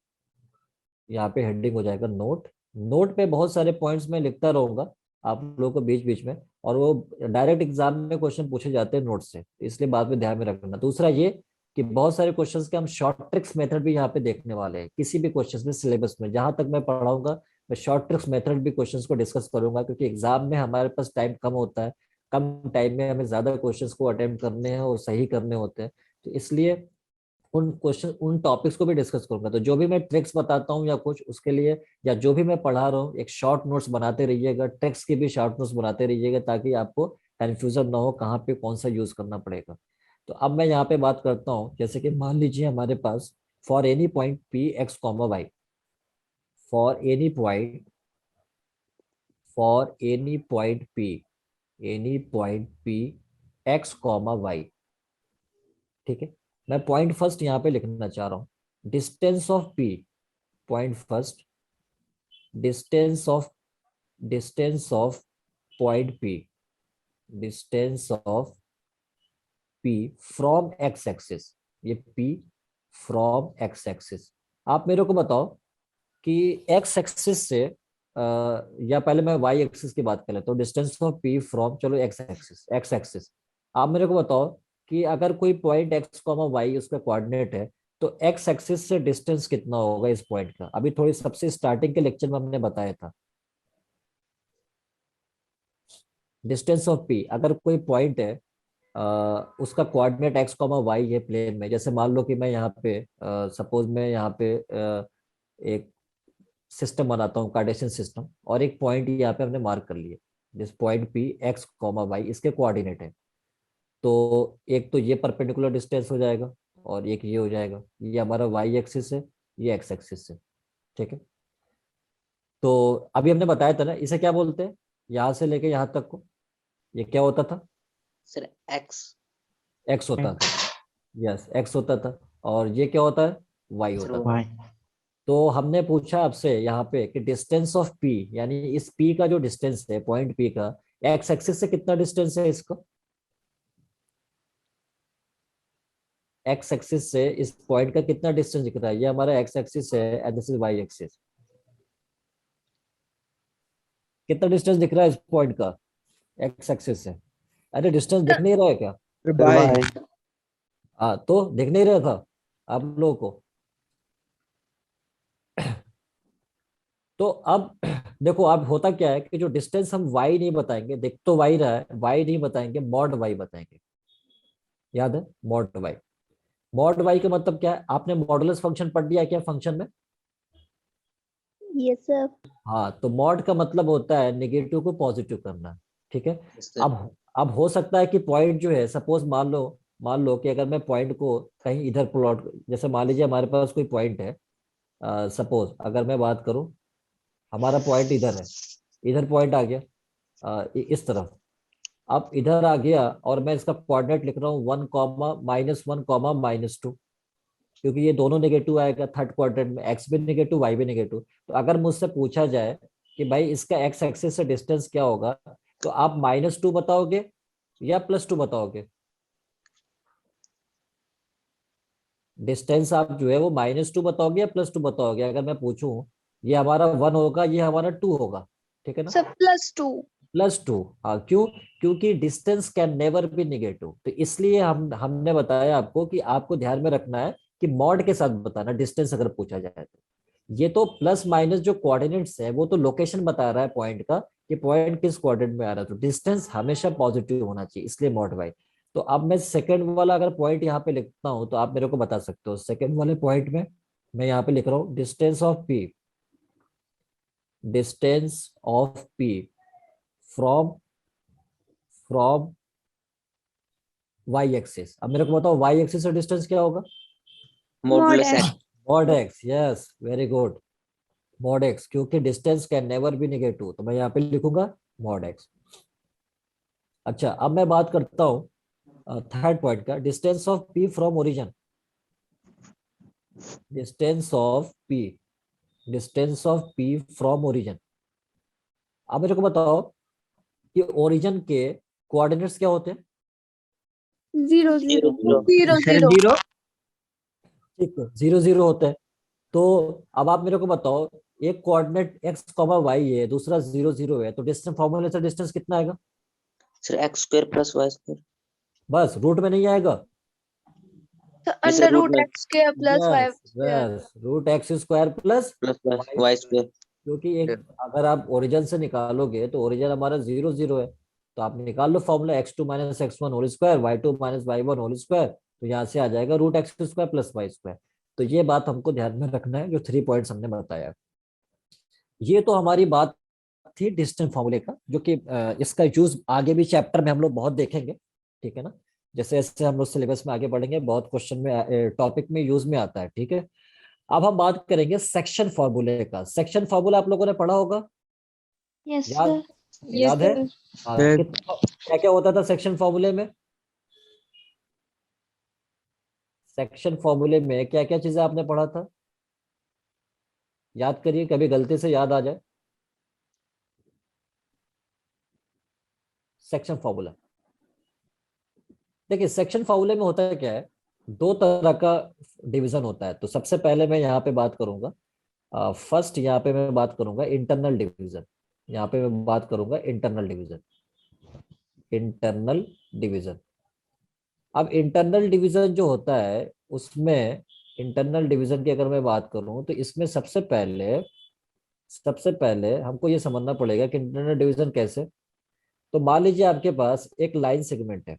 यहाँ पे हेडिंग हो जाएगा नोट। नोट पे बहुत सारे पॉइंट्स मैं लिखता रहूंगा आप लोगों को बीच बीच में, और वो डायरेक्ट एग्जाम में क्वेश्चन पूछे जाते हैं नोट से, इसलिए बाद में ध्यान में रखना। दूसरा ये कि बहुत सारे क्वेश्चंस के हम शॉर्ट ट्रिक्स मेथड भी यहाँ पे देखने वाले हैं, किसी भी क्वेश्चंस में सिलेबस में जहां तक मैं पढ़ाऊंगा मैं शॉर्ट ट्रिक्स मेथड भी क्वेश्चंस को डिस्कस करूंगा, क्योंकि एग्जाम में हमारे पास टाइम कम होता है, कम टाइम में हमें ज्यादा क्वेश्चंस को अटेम्प्ट करने हैं और सही करने होते हैं, तो इसलिए उन क्वेश्चन उन टॉपिक्स को भी डिस्कस करूंगा। तो जो भी मैं ट्रिक्स बताता हूँ या कुछ उसके लिए, या जो भी मैं पढ़ा रहा हूँ, एक शॉर्ट नोट्स बनाते रहिएगा, ट्रिक्स के भी शॉर्ट नोट्स बनाते रहिएगा, ताकि आपको कंफ्यूजन ना हो कहाँ पे कौन सा यूज करना पड़ेगा। तो अब मैं यहाँ पे बात करता हूँ, जैसे कि मान लीजिए हमारे पास for any point P X comma Y, for any point for any point P X comma Y, ठीक है। मैं पॉइंट फर्स्ट यहाँ पे लिखना चाह रहा हूँ, distance of P, point first, distance of point P, distance of P from x axis, ये पी फ्रॉम एक्स एक्सिस। आप मेरे को बताओ कि एक्स एक्सिस से या पहले मैं वाई एक्सिस की बात कर लेता हूँ, डिस्टेंस ऑफ पी फ्रॉम, चलो एक्स एक्सिस। आप मेरे को बताओ कि अगर कोई पॉइंट एक्स कॉमा वाई उसका कोऑर्डिनेट है, तो एक्स एक्सिस से डिस्टेंस कितना होगा इस पॉइंट का? अभी थोड़ी सबसे स्टार्टिंग के लेक्चर में हमने बताया था। डिस्टेंस ऑफ पी, अगर कोई पॉइंट है उसका कोऑर्डिनेट एक्स कॉमा वाई है प्लेन में, जैसे मान लो कि मैं यहाँ पे सपोज मैं यहाँ पे एक सिस्टम बनाता हूँ कार्टेशियन सिस्टम, और एक पॉइंट यहाँ पे हमने मार्क कर लिया, जिस point P X comma Y इसके कोऑर्डिनेट है, तो एक तो ये परपेंडिकुलर डिस्टेंस हो जाएगा, और एक ये हो जाएगा, ये हमारा वाई एक्सिस है, ये एक्स एक्सिस है, ठीक है। तो अभी हमने बताया था ना, इसे क्या बोलते हैं, यहाँ से लेके यहाँ तक को, ये क्या होता था? Sir x. एक्स होता था, यस एक्स होता था, और ये क्या होता है? वाई सर होता था। वाई। तो हमने पूछा आपसे यहाँ पे कि डिस्टेंस ऑफ पी, यानी इस पी का जो डिस्टेंस है पॉइंट पी का, एक्स एक्सिस से कितना डिस्टेंस है इसका? एक्स एक्सिस से इस पॉइंट का कितना डिस्टेंस दिख रहा है? ये हमारा एक्स एक्सिस है and this is Y axis. कितना डिस्टेंस दिख रहा है इस पॉइंट का एक्स एक्सिस से? अरे डिस्टेंस दिख नहीं रहा है क्या? वाई। हाँ, तो दिख नहीं रहा था आप लोगों को? तो अब देखो, अब होता क्या है कि जो डिस्टेंस हम y नहीं बताएंगे, देख तो y रहा है, y नहीं बताएंगे, मॉड y बताएंगे। याद है मॉड y? मॉड y का मतलब क्या है? आपने मॉडुलस फंक्शन पढ़ लिया क्या फंक्शन में? Yes, sir. हाँ, तो मॉड का मतलब होता है नेगेटिव को पॉजिटिव करना, ठीक है। अब हो सकता है कि पॉइंट जो है, सपोज मान लो कि अगर मैं पॉइंट को कहीं इधर प्लॉट, जैसे मान लीजिए हमारे पास कोई पॉइंट है, सपोज अगर मैं बात करूं, हमारा पॉइंट इधर है, इधर पॉइंट आ गया इस तरफ, अब इधर आ गया, और मैं इसका कोऑर्डिनेट लिख रहा हूँ 1,-1,-2, क्योंकि ये दोनों नेगेटिव आएगा थर्ड क्वाड्रेंट में, एक्स भी नेगेटिव वाई भी नेगेटिव। तो अगर मुझसे पूछा जाए कि भाई इसका एक्स एक्सिस से डिस्टेंस क्या होगा, तो आप -2 बताओगे या +2 बताओगे? डिस्टेंस आप जो है वो -2 बताओगे या +2 बताओगे? अगर मैं पूछूं ये हमारा 1 होगा, ये हमारा 2 होगा, ठीक है ना? Sir, +2. +2, हाँ क्यों? क्योंकि distance can never be negative, तो इसलिए हमने बताया आपको कि आपको ध्यान में रखना है कि मॉड के साथ बताना डिस्टेंस अगर पूछा जाए तो। ये तो प्लस माइनस जो कोऑर्डिनेट्स है वो तो लोकेशन बता रहा है पॉइंट का, कि पॉइंट किस कोऑर्डिनेट में आ रहा है, तो डिस्टेंस हमेशा पॉजिटिव होना चाहिए, इसलिए मॉड वाई। तो अब मैं सेकंड वाला अगर पॉइंट यहाँ पे लिखता हूँ तो आप मेरे को बता सकते हो। सेकंड वाले पॉइंट में मैं यहाँ पे लिख रहा हूँ distance of P, distance of P from from Y axis. अब मेरे को बताओ वाई एक्सिस से डिस्टेंस क्या होगा? मॉडुलस Mod एक्स। Mod X, yes very good, mod X, क्योंकि distance can never be negative, तो मैं यहाँ पे लिखूंगा मॉड एक्स। अच्छा, अब मैं बात करता हूँ थर्ड पॉइंट का, distance of P from origin. Distance of P, distance of P from origin. अब मेरे को बताओ कि ओरिजिन के कोऑर्डिनेट्स क्या होते हैं? 0 जीरो 0 जीरो सर 0 ठीक है, 0 0 होते हैं। तो अब आप मेरे को बताओ, एक कोऑर्डिनेट एक्स कॉमा वाई है, दूसरा 0 0 है, तो डिस्टेंस फॉर्मूले से डिस्टेंस कितना आएगा? Sir X square plus Y square. बस रूट में नहीं आएगा। तो जी सर, अंडर रूट रूट में X square plus Y yes square. Yes, root X square plus plus Y Y square. Square. क्योंकि एक, अगर आप ओरिजिन से निकालोगे तो ओरिजिन हमारा 0 0 है, तो आप निकाल लो formula x2 minus x1 whole square, y2 minus y1 whole square, तो यहाँ से आ जाएगा root X square plus Y square. तो ये बात हमको ध्यान में रखना है, जो 3 पॉइंट्स हमने बताया। ये तो हमारी बात थी डिस्टेंस फॉर्मूले का, जो कि इसका यूज आगे भी चैप्टर में हम लोग बहुत देखेंगे, ठीक है ना। जैसे जैसे हम लोग सिलेबस में आगे बढ़ेंगे, बहुत क्वेश्चन में टॉपिक में यूज में आता है, ठीक है। अब हम बात करेंगे सेक्शन फॉर्मूले का। सेक्शन फॉर्मूला आप लोगों ने पढ़ा होगा, यस याद सर। याद है? हाँ, सर क्या क्या होता था सेक्शन फॉर्मूले में? सेक्शन फॉर्मूले में क्या क्या चीजें आपने पढ़ा था? याद करिए, कभी गलती से याद आ जाए। सेक्शन फॉर्मूला, देखिए सेक्शन फॉर्मूले में होता है क्या है, दो तरह का डिवीजन होता है। तो सबसे पहले मैं यहाँ पे बात करूंगा, फर्स्ट यहाँ पे मैं बात करूंगा इंटरनल डिवीजन। यहाँ पे मैं बात करूंगा इंटरनल डिवीजन, इंटरनल डिवीजन। अब इंटरनल डिवीजन जो होता है उसमें, इंटरनल डिवीजन की अगर मैं बात करूं तो इसमें सबसे पहले हमको ये समझना पड़ेगा कि इंटरनल डिवीजन कैसे। तो मान लीजिए आपके पास एक लाइन सेगमेंट है,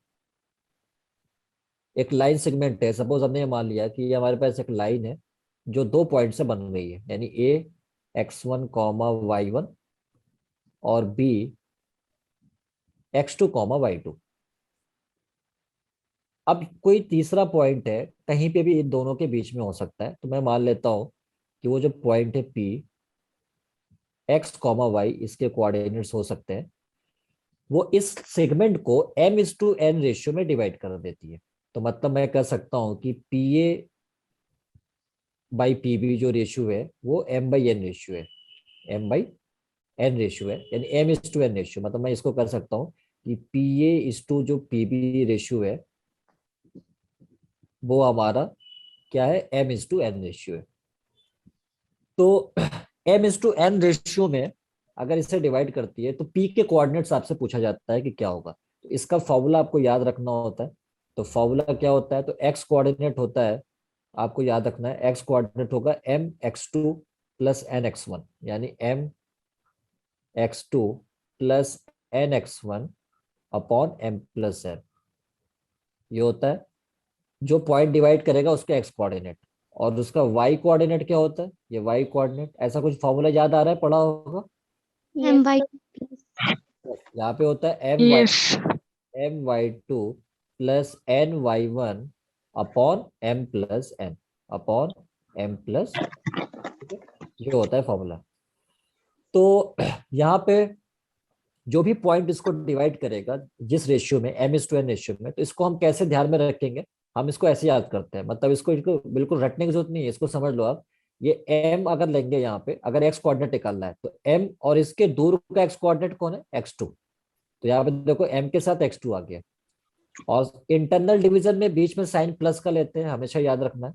एक लाइन सेगमेंट है, सपोज हमने ये मान लिया कि ये हमारे पास एक लाइन है जो 2 पॉइंट से बन रही है, यानी ए x1 कॉमा y1 और बी x2 कॉमा y2। अब कोई तीसरा पॉइंट है कहीं पे भी इन दोनों के बीच में हो सकता है, तो मैं मान लेता हूं कि वो जो पॉइंट है P, x कॉमा वाई इसके कोऑर्डिनेट्स हो सकते हैं, वो इस सेगमेंट को m/n रेशियो में डिवाइड कर देती है। तो मतलब मैं कह सकता हूं कि PA/PB जो रेशियो है वो m/n रेशियो है, m/n रेशियो है, यानी m/n रेशियो। मतलब मैं इसको कर सकता हूँ कि PA जो PB रेशियो है वो हमारा क्या है, m/n रेशियो है। तो m/n रेशियो में अगर इसे डिवाइड करती है तो p के कोऑर्डिनेट्स आपसे पूछा जाता है कि क्या होगा। तो इसका फॉर्मूला आपको याद रखना होता है। तो फॉर्मूला क्या होता है, तो x कोऑर्डिनेट होता है, आपको याद रखना है, x कोऑर्डिनेट होगा mx2 प्लस nx1, यानी mx2 plus nx1 upon m plus n। ये होता है जो पॉइंट डिवाइड करेगा उसका x कोऑर्डिनेट। और उसका y कोऑर्डिनेट क्या होता है, ये y कोऑर्डिनेट, ऐसा कुछ फॉर्मूला याद आ रहा है, पढ़ा होगा। एम वाई यहाँ पे होता है yes my2 plus ny1 upon m plus n। ठीक है, ये होता है फॉर्मूला। तो यहाँ पे जो भी पॉइंट इसको डिवाइड करेगा जिस रेशियो में, m/n रेशियो में, तो इसको हम कैसे ध्यान में रखेंगे, हम इसको ऐसे याद करते हैं। मतलब इसको बिल्कुल रटने की जरूरत नहीं है, इसको समझ लो आप। ये m अगर लेंगे, यहाँ पे अगर x कोऑर्डिनेट निकालना है तो m और इसके दूर का x कोऑर्डिनेट कौन है, x2। तो यहाँ पे देखो m के साथ x2 आ गया। और इंटरनल डिवीजन में बीच में साइन प्लस का लेते हैं, हमेशा याद रखना है।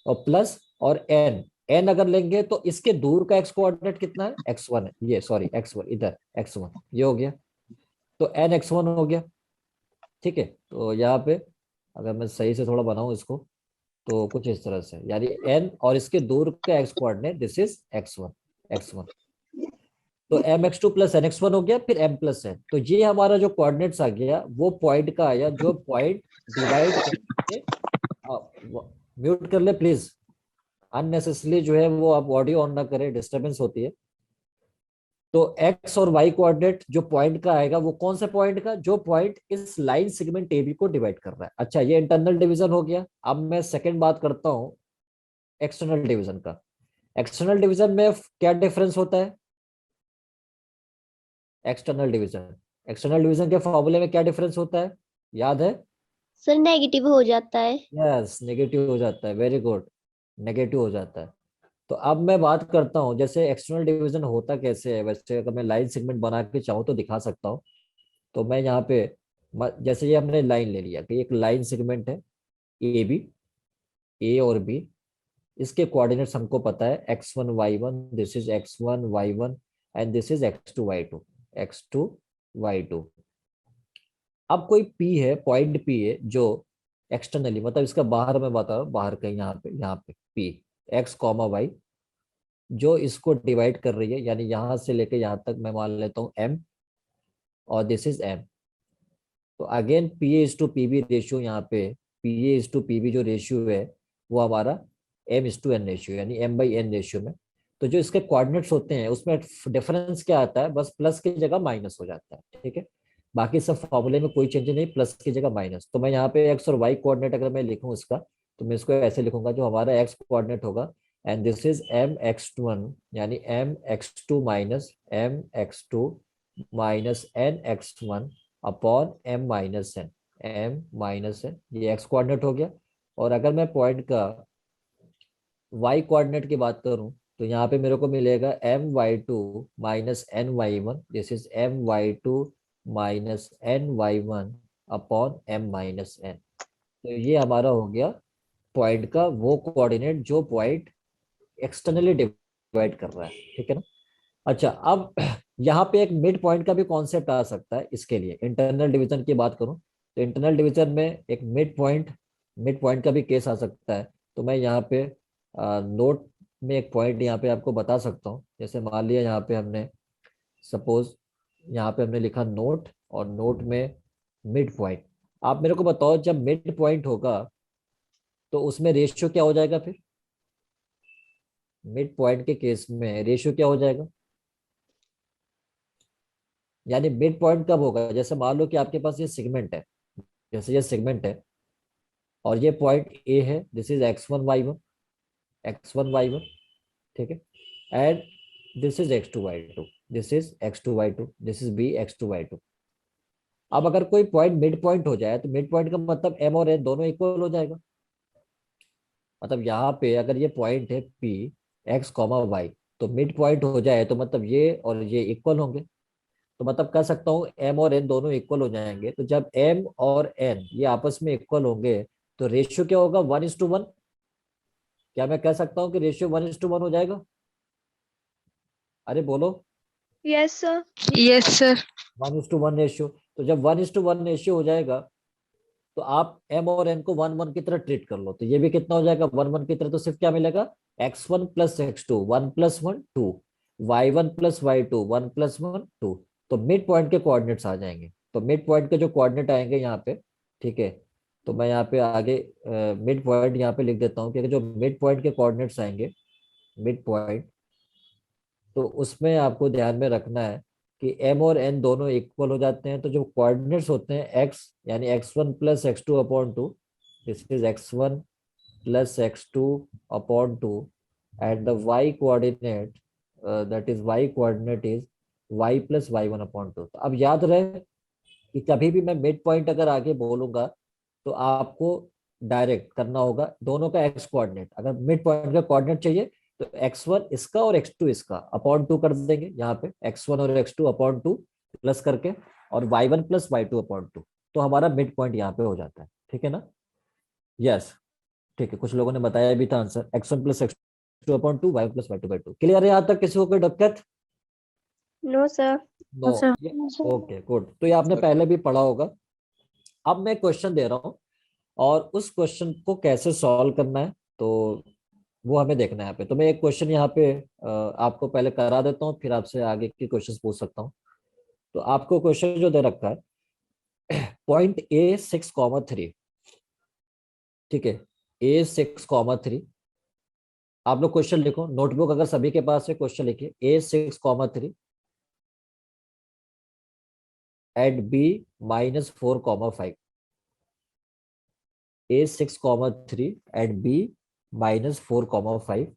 और प्लस और n अगर लेंगे तो इसके दूर का x कोऑर्डिनेट कितना है, x1 है, ये सॉरी x1 इधर, x1 ये हो गया, तो n x1 हो गया। ठीक है, तो यहाँ पे अगर मैं सही से थोड़ा बनाऊं इसको तो कुछ इस तरह से, यानी n और इसके दूर का x coordinate this is x1, x1। तो M X two plus N X one हो गया, फिर एम प्लस एन। तो ये हमारा जो कोऑर्डिनेट्स आ गया वो पॉइंट का आया जो पॉइंट डिवाइड करके, म्यूट कर ले प्लीज, अननेसेसरली जो है वो आप ऑडियो ऑन ना करें, डिस्टरबेंस होती है। तो एक्स और वाई कोऑर्डिनेट जो पॉइंट का आएगा वो कौन से पॉइंट का, जो पॉइंट इस लाइन सेगमेंट ए बी को डिवाइड कर रहा है। अच्छा, ये इंटरनल डिवीजन हो गया। अब मैं सेकंड बात करता हूँ एक्सटर्नल डिवीजन का। एक्सटर्नल डिवीजन में क्या डिफरेंस होता है? एक्सटर्नल डिवीजन के फॉर्मूले में क्या डिफरेंस होता है, याद है? सर नेगेटिव हो जाता है। यस, नेगेटिव हो जाता है, वेरी गुड, नेगेटिव हो जाता है। तो अब मैं बात करता हूँ जैसे एक्सटर्नल डिवीजन होता कैसे है। वैसे अगर मैं लाइन सेगमेंट बना के चाहूँ तो दिखा सकता हूँ। तो मैं यहाँ पे जैसे ये हमने लाइन ले लिया कि एक लाइन सेगमेंट है ए बी, ए और बी, इसके कोऑर्डिनेट्स हमको पता है x1 y1, this is x1 y1 and this is x2 y2। अब कोई P है, पॉइंट P है जो एक्सटर्नली, मतलब इसका बाहर मैं बता रहा हूँ, बाहर कहीं यहाँ पे P x, y जो इसको डिवाइड कर रही है, यानी यहाँ से लेके यहाँ तक मैं मान लेता हूँ M और दिस इज M। तो अगेन PA/PB रेशियो, यहाँ पे PA/PB जो रेशियो है वो हमारा M/N रेशियो, यानी M/N रेशियो में। तो जो इसके कोऑर्डिनेट्स होते हैं उसमें डिफरेंस क्या आता है, बस प्लस की जगह माइनस हो जाता है, ठीक है। बाकी सब फॉर्मूले में कोई चेंज नहीं, प्लस की जगह माइनस। तो मैं यहाँ पे एक्स और वाई कोऑर्डिनेट अगर मैं लिखूँ इसका, तो मैं इसको ऐसे लिखूंगा, जो हमारा एक्स कोऑर्डिनेट होगा एंड दिस इज M(x1), यानी M(x2) minus M(x2) minus N(x1) upon M-N, ये एक्स कोऑर्डिनेट हो गया। और अगर मैं पॉइंट का वाई कोऑर्डिनेट की बात करूं तो यहाँ पे मेरे को मिलेगा M(y2) minus N(y1), this is M(y2) minus N(y1) upon M-N। तो ये हमारा हो गया पॉइंट का वो कोऑर्डिनेट जो पॉइंट एक्सटर्नली डिवाइड कर रहा है, ठीक है ना। अच्छा, अब यहाँ पे एक मिड पॉइंट का भी कॉन्सेप्ट आ सकता है। इसके लिए इंटरनल डिवीजन की बात करूं तो इंटरनल डिवीजन में एक मिड पॉइंट का भी केस आ सकता है। तो मैं यहाँ पे नोट में एक पॉइंट यहाँ पे आपको बता सकता हूँ। जैसे मान लिया यहाँ पे हमने सपोज यहाँ पे हमने लिखा नोट, और नोट में मिड पॉइंट। आप मेरे को बताओ, जब मिड पॉइंट होगा तो उसमें रेशियो क्या हो जाएगा? फिर मिड पॉइंट के केस में रेशियो क्या हो जाएगा? यानी मिड पॉइंट कब होगा? जैसे मान लो कि आपके पास ये सेगमेंट है, जैसे ये सेगमेंट है और ये पॉइंट ए है, दिस इज x1 y1, ठीक है, and this is x2 y2, this is x2 y2, this is b x2 y2। अब अगर कोई पॉइंट मिड पॉइंट हो जाए तो मिड पॉइंट का मतलब m और n दोनों इक्वल हो जाएगा। मतलब यहाँ पे अगर ये पॉइंट है p x, y, तो मिड पॉइंट हो जाए तो मतलब ये और ये इक्वल होंगे। तो मतलब कह सकता हूँ m और n दोनों इक्वल हो जाएंगे। तो जब m और n ये आपस में इक्वल होंगे तो रेशियो क्या होगा? 1:1। क्या मैं कह सकता हूँ कि रेशियो 1:1 हो जाएगा? अरे बोलो। Yes sir. Yes sir. 1:1 ratio. तो जब 1:1 रेशियो हो जाएगा तो आप m और n को 1:1 की तरह ट्रीट कर लो। तो ये भी कितना हो जाएगा? 1:1 की तरह। तो सिर्फ क्या मिलेगा? x1 plus x2, 1+1 2, y1 plus y2, 1+1 2। तो मिड पॉइंट के कोऑर्डिनेट्स आ जाएंगे। तो मिड पॉइंट के जो कोऑर्डिनेट आएंगे यहाँ पे, ठीक है, तो मैं यहाँ पे आगे मिड पॉइंट यहाँ पे लिख देता हूँ कि जो मिड पॉइंट के कोऑर्डिनेट्स आएंगे, मिड पॉइंट, तो उसमें आपको ध्यान में रखना है कि m और n दोनों इक्वल हो जाते हैं। तो जो कोऑर्डिनेट्स होते हैं x, यानी x1 plus x2/2, this is x1 plus x2/2, and the y coordinate, that is y coordinate is y plus y1/2। तो अब याद रहे कि कभी भी मैं मिड पॉइंट अगर आगे बोलूंगा तो आपको डायरेक्ट करना होगा दोनों का x कोऑर्डिनेट। अगर मिड पॉइंट का कोऑर्डिनेट चाहिए तो x1 इसका और x2 इसका अपॉन 2 कर देंगे, यहाँ पे x1 और x2/2 प्लस करके, और y1 प्लस y2/2। तो हमारा मिड पॉइंट यहाँ पे हो जाता है, ठीक है ना। यस, ठीक है। कुछ लोगों ने बताया भी था answer, x1 plus x2/2, y1 plus y2/2। Clear है यहाँ तक? किसी को कोई दिक्कत? No sir. No. Okay, good. तो ये आपने पहले भी पढ़ा होगा। अब मैं क्वेश्चन दे रहा हूँ और उस क्वेश्चन को कैसे सॉल्व करना है। तो वो हमें देखना है यहाँ पे। तो मैं एक क्वेश्चन यहाँ पे आपको पहले करा देता हूँ, फिर आपसे आगे के क्वेश्चन पूछ सकता हूँ। तो आपको क्वेश्चन जो दे रखा है, पॉइंट ए 6,3, ठीक है, ए 6,3। आप लोग क्वेश्चन लिखो, नोटबुक अगर सभी के पास है क्वेश्चन लिखिए, ए 6,3 eight B -4,5, a 6,3 at b -4,5.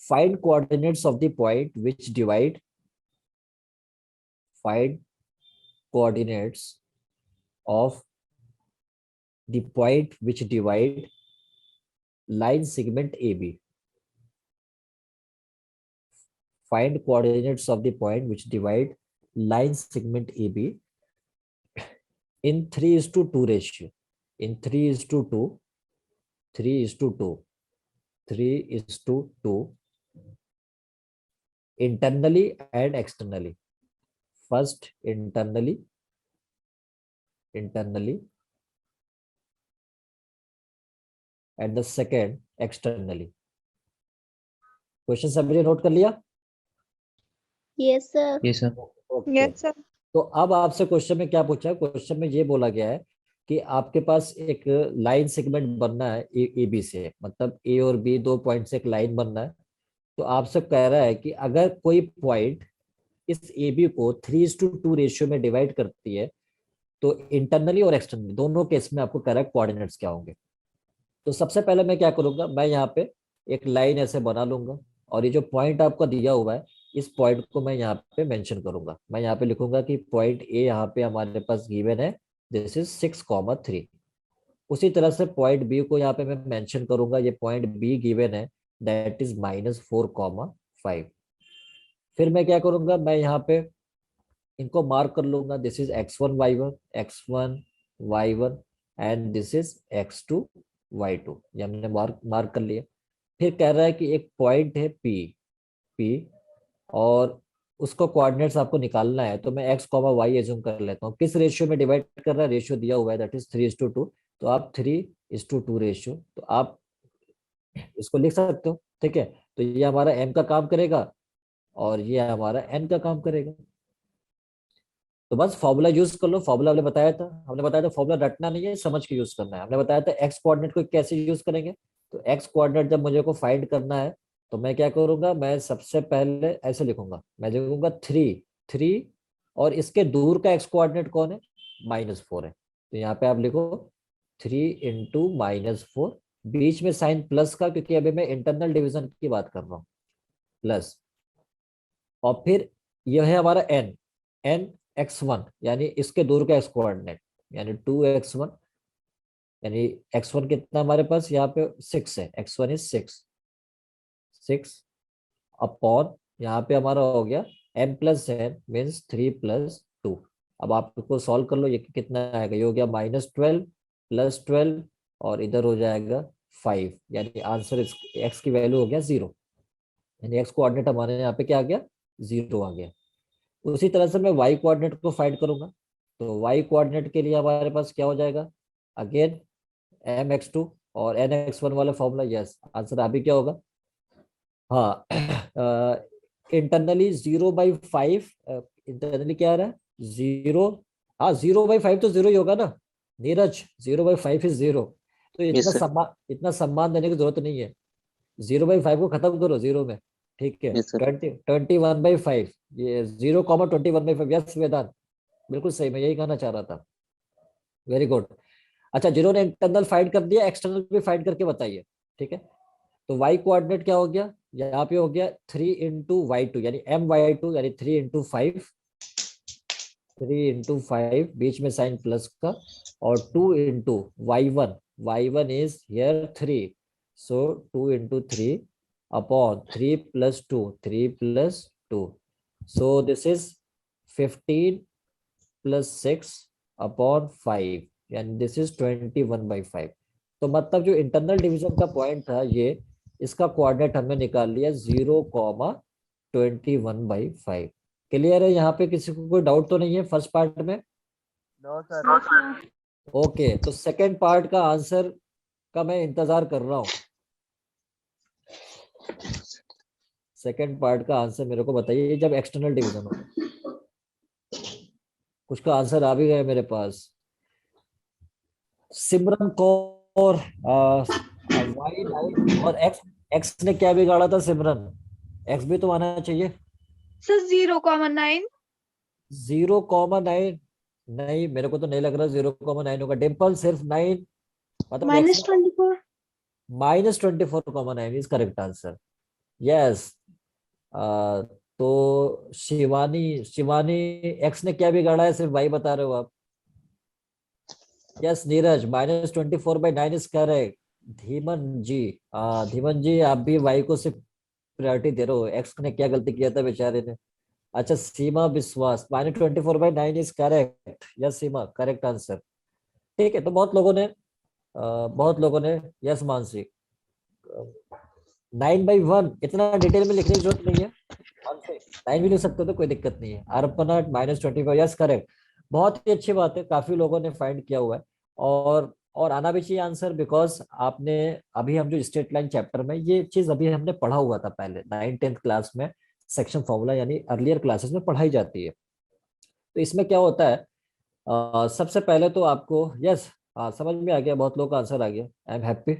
Find coordinates of the point which divide. Find coordinates of the point which divide line segment AB. Find coordinates of the point which divide line segment AB in 3:2 ratio. In 3:2, 3:2, 3:2, internally and externally. First internally and the second externally. Question summary note कर लिया? Yes, sir. Yes, sir. Okay. Yes, sir. तो अब आपसे question में क्या पूछा है? Question में ये बोला गया है कि आपके पास एक लाइन सेगमेंट बनना है ए बी से, मतलब ए और बी दो पॉइंट से एक लाइन बनना है। तो आपसे कह रहा है कि अगर कोई पॉइंट इस ए बी को 3:2 रेशियो में डिवाइड करती है, तो इंटरनली और एक्सटर्नली दोनों केस में आपको कह रहा है कोऑर्डिनेट्स क्या होंगे। तो सबसे पहले मैं क्या करूंगा, मैं यहाँ पे एक लाइन ऐसे बना लूंगा, और ये जो पॉइंट आपका दिया हुआ है, इस पॉइंट को मैं यहाँ पे मेंशन करूंगा। मैं यहाँ पे लिखूंगा कि पॉइंट ए यहाँ पे हमारे पास गिवन है, दिस इज 6,3। उसी तरह से पॉइंट बी को यहाँ पे मैं मेंशन करूंगा, ये पॉइंट बी गिवन है, दैट इज -4,5। फिर मैं क्या करूंगा, मैं यहाँ पे इनको मार्क कर लूंगा, this is x1 y1 and this is x2 y2, ये हमने मार्क कर लिया। फिर कह रहा है कि एक पॉइंट है P और उसको कोऑर्डिनेट्स आपको निकालना है। तो मैं x, y एज्यूम कर लेता हूँ। किस रेशियो में डिवाइड कर रहा है? रेशियो दिया हुआ है, दैट इज 3:2। तो आप 3:2 रेशियो, तो आप इसको लिख सकते हो, ठीक है। तो ये हमारा m का काम करेगा और ये हमारा n का काम करेगा। तो बस फॉर्मूला यूज कर लो। फॉर्मूला हमने बताया था फॉर्मूला रटना नहीं है, समझ के यूज करना है। हमने बताया था एक्स कोऑर्डिनेट को कैसे यूज करेंगे। तो एक्स कोऑर्डिनेट जब मुझे को फाइंड करना है, तो मैं क्या करूंगा, मैं सबसे पहले ऐसे लिखूंगा, मैं लिखूंगा 3 और इसके दूर का एक्स कोऑर्डिनेट कौन है? -4 है। तो यहाँ पे आप लिखो 3 × -4, बीच में साइन प्लस का, क्योंकि अभी मैं इंटरनल डिविजन की बात कर रहा हूँ, प्लस। और फिर यह है हमारा n x1, यानी इसके दूर का एक्स कोऑर्डिनेट, यानी 2x1, यानी x1 कितना हमारे पास यहाँ पे 6 है, x1 इज 6 अपॉन यहाँ पे हमारा हो गया m + n मीन्स 3 + 2। अब आप इसको सॉल्व कर लो, ये कितना आएगा, ये हो गया -12 + 12 और इधर हो जाएगा 5, यानी आंसर x की वैल्यू हो गया 0, यानी x कोऑर्डिनेट हमारे यहाँ पे क्या आ गया? 0 आ गया। उसी तरह से मैं y कोऑर्डिनेट को फाइंड करूंगा। तो y कोऑर्डिनेट के लिए हमारे पास क्या हो जाएगा? अगेन mx2 और nx1 वाला फॉर्मूला। यस, आंसर अभी क्या होगा? हाँ, इंटरनली 0/5, इंटरनली क्या आ रहा है? 0। हाँ, 0/5 तो 0 ही होगा ना नीरज, 0/5 इज 0। तो Yes, sir. इतना सम्मान देने की जरूरत नहीं है। 0/5 को खत्म करो 0 में, ठीक है। Yes, sir. 21/5, ये 0,21/5। यस वेदांत, बिल्कुल सही, मैं यही कहना चाह रहा था। Very good. अच्छा, जिन्होंने इंटरनल फाइंड कर दिया, एक्सटर्नल भी फाइंड करके बताइए, ठीक है। तो y कोऑर्डिनेट क्या हो गया? यहाँ पे हो गया 3 × y2, यानी my2, यानी 3 × 5, 3 × 5, बीच में साइन प्लस का, और 2 × y1, y1 is here 3, so 2 × 3 upon 3 + 2, 3 + 2, so this is 15 + 6 upon 5, यानी दिस इज 21/5। तो मतलब जो इंटरनल डिवीजन का पॉइंट था, ये इसका कोऑर्डिनेट हमने निकाल लिया 0,21/5। क्लियर है? यहाँ पे किसी को कोई डाउट तो नहीं है फर्स्ट पार्ट में? No, sir. ओके, तो सेकंड पार्ट का आंसर का मैं इंतजार कर रहा हूँ। सेकंड पार्ट का आंसर मेरे को बताइए जब एक्सटर्नल डिवीजन हो। कुछ का आंसर आ भी गया मेरे पास। सिमरन कौर वाई 9 और एक्स। एक्स ने क्या बिगाड़ा था सिमरन? एक्स भी तो आना चाहिए। सर 0,9। 0,9? नहीं, मेरे को तो नहीं लग रहा 0,9 होगा। डिम्पल सिर्फ 9, मतलब एक्स ने -24। -24,9 इज करेक्ट आंसर। यस। तो शिवानी, शिवानी एक्स ने क्या बिगाड़ा है सिर्फ वाई बता रहे हो आप। Yes Neeraj, -24/9 is correct. Dhiman ji, Dhiman ji आप भी वाई को सिर्फ प्रायोरिटी दे रहे हो, एक्स ने क्या गलती किया था बेचारे ने। अच्छा सीमा विश्वास, -24/9 is correct. Yes Seema, correct answer. ठीक है, तो बहुत लोगों ने यस मानसी। 9/1 इतना डिटेल में लिखने की जरूरत नहीं है। 9 भी लिख सकते हो तो कोई दिक्कत नहीं है। Arpana -25, yes correct. बहुत ही अच्छी बात है, काफी लोगों ने फाइंड किया हुआ है। और आना भी चाहिए आंसर, बिकॉज आपने अभी हम जो स्ट्रेट लाइन चैप्टर में ये चीज अभी हमने पढ़ा हुआ था पहले 9th-10th क्लास में। सेक्शन फॉर्मूला यानी अर्लियर क्लासेस में पढ़ाई जाती है। तो इसमें क्या होता है, सबसे पहले तो आपको यस समझ में आ गया, बहुत लोगों का आंसर आ गया, आई एम हैप्पी।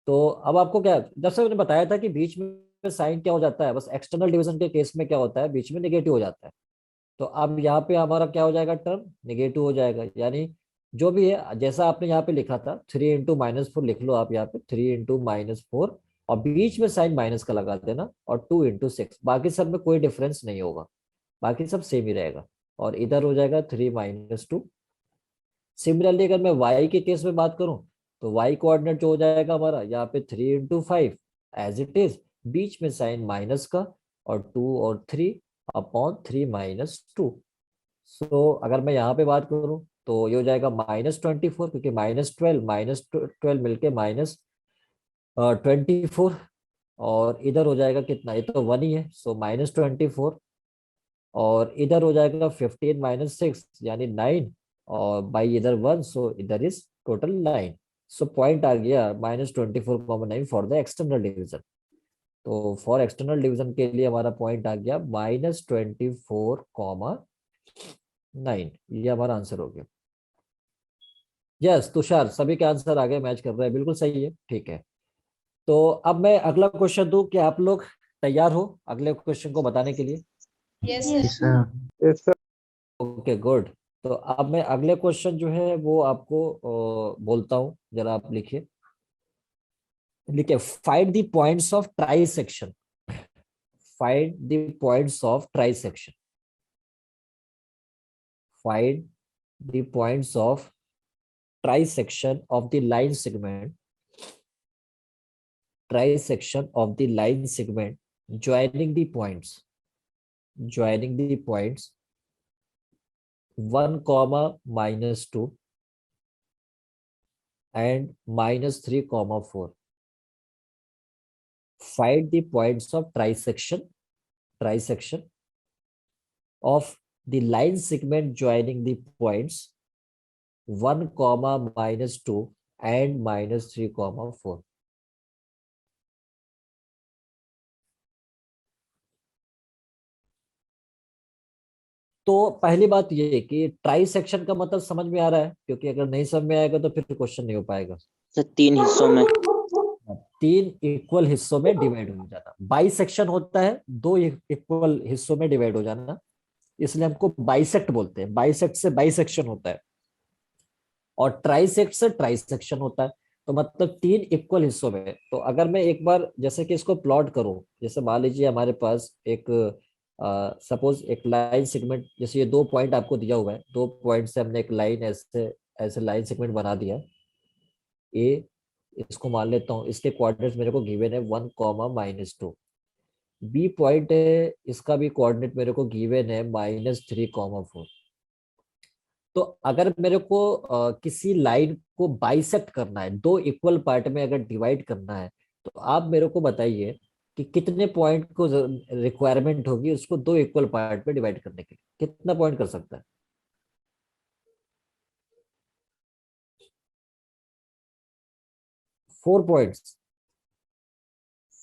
तो अब आपको क्या, जब से मैंने बताया था कि बीच में साइन क्या हो जाता है, बस एक्सटर्नल डिवीजन के केस में क्या होता है बीच में नेगेटिव हो जाता है। तो अब यहाँ पे हमारा क्या हो जाएगा, टर्म नेगेटिव हो जाएगा। यानी जो भी है जैसा आपने यहाँ पे लिखा था 3 × -4 लिख लो आप यहाँ पे 3 × -4, और बीच में साइन माइनस का लगा देना, और 2 × 6, बाकी सब में कोई डिफरेंस नहीं होगा, बाकी सब सेम ही रहेगा। और इधर हो जाएगा 3 - 2। सिमिलरली अगर मैं y के केस में बात करूं, तो y कोऑर्डिनेट जो हो जाएगा हमारा यहाँ पे 3 × 5 एज इट इज, बीच में साइन माइनस का, और 2 और 3/3 - 2। सो अगर मैं यहाँ पे बात करूं तो ये हो जाएगा -24, क्योंकि -12 मिलके -24। और इधर हो जाएगा कितना, ये तो 1 ही है, सो -24। और इधर हो जाएगा 15 - 6 यानी 9, और बाई इधर 1, सो इधर इज टोटल 9। सो पॉइंट आ गया -24,9 फॉर द एक्सटर्नल डिवीजन। तो फॉर एक्सटर्नल डिवीजन के लिए हमारा पॉइंट आ गया -24,9। ये हमारा आंसर हो गया। यस तुषार, सभी के आंसर आगे मैच कर रहे हैं, बिल्कुल सही है, ठीक है। तो अब मैं अगला क्वेश्चन दूं, कि आप लोग तैयार हो अगले क्वेश्चन को बताने के लिए? Yes Yes, sir. sir. Okay good. तो अब मैं अगले क्वेश्चन जो है वो आपको बोलता हूँ, जरा आप लिखिए। लिखिए, find the points of try section. Find the points of try section. Find the points of try section of the line segment. Try section of the line segment joining the points, joining the points 1, -2 and -3, 4. Find the points of trisection of the line segment joining the points 1, -2 and -3, 4. तो पहली बात ये है कि try section का मतलब समझ में आ रहा है, क्योंकि अगर नहीं समझ में आएगा तो फिर क्वेश्चन नहीं हो पाएगा। सर 3 हिस्सों में। 3 इक्वल हिस्सों में डिवाइड हो जाना। बाई सेक्शन होता है 2 इक्वल हिस्सों में डिवाइड हो जाना, इसलिए हमको बाइसेक्ट बोलते हैं। बाइसेक्ट से बाइसेक्शन होता है, और ट्राइसेक्ट से ट्राइसेक्शन होता है। तो मतलब 3 इक्वल हिस्सों में। तो अगर मैं एक बार जैसे कि इसको प्लॉट करूं, जैसे मान लीजिए हमारे पास एक सपोज एक लाइन सेगमेंट, जैसे ये 2 पॉइंट आपको दिया हुआ है, 2 पॉइंट से हमने एक लाइन ऐसे ऐसे लाइन सेगमेंट बना दिया। ए, इसको मान लेता हूँ, इसके कोऑर्डिनेट्स मेरे को गिवन है 1, -2। बी पॉइंट है, इसका भी कोऑर्डिनेट मेरे को गिवन है -3, 4। तो अगर मेरे को किसी लाइन को बाइसेक्ट करना है, 2 इक्वल पार्ट में अगर डिवाइड करना है, तो आप मेरे को बताइए कि कितने पॉइंट को रिक्वायरमेंट होगी उसको 2 इक्वल पार्ट में डिवाइड करने के लिए, कितना पॉइंट कर सकता है? 4 पॉइंट्स,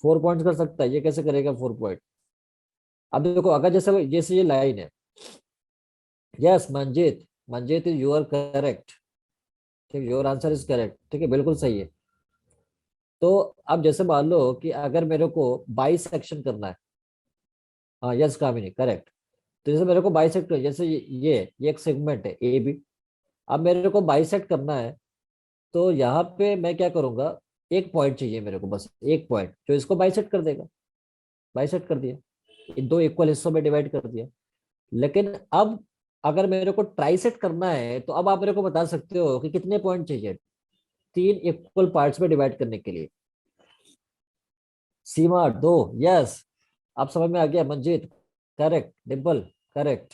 4 पॉइंट्स कर सकता है, ये कैसे करेगा 4 पॉइंट? अब देखो अगर जैसे जैसे ये लाइन है, yes Manjeet, Manjeet you are correct, ठीक, योर आंसर इज करेक्ट, ठीक है, बिल्कुल सही है। तो अब जैसे मान लो कि अगर मेरे को बाई सेक्शन करना है, हाँ यस कामिनी करेक्ट, तो जैसे मेरे को बाइसेक्ट, जैसे ये एक सेगमेंट है ए बी, अब मेरे को बाइसेक्ट करना है, तो यहाँ पे मैं क्या करूंगा, एक पॉइंट चाहिए मेरे को, बस एक पॉइंट जो इसको बाइसेक्ट कर देगा, बाइसेक्ट कर दिया, इन दो इक्वल हिस्सों में डिवाइड कर दिया। लेकिन अब अगर मेरे को ट्राइसेक्ट करना है, तो अब आप मेरे को बता सकते हो कि कितने पॉइंट चाहिए 3 इक्वल पार्ट्स में डिवाइड करने के लिए? सीमा 2, यस, आप समझ में आ गया मंजीत, करेक्ट, डिम्पल करेक्ट,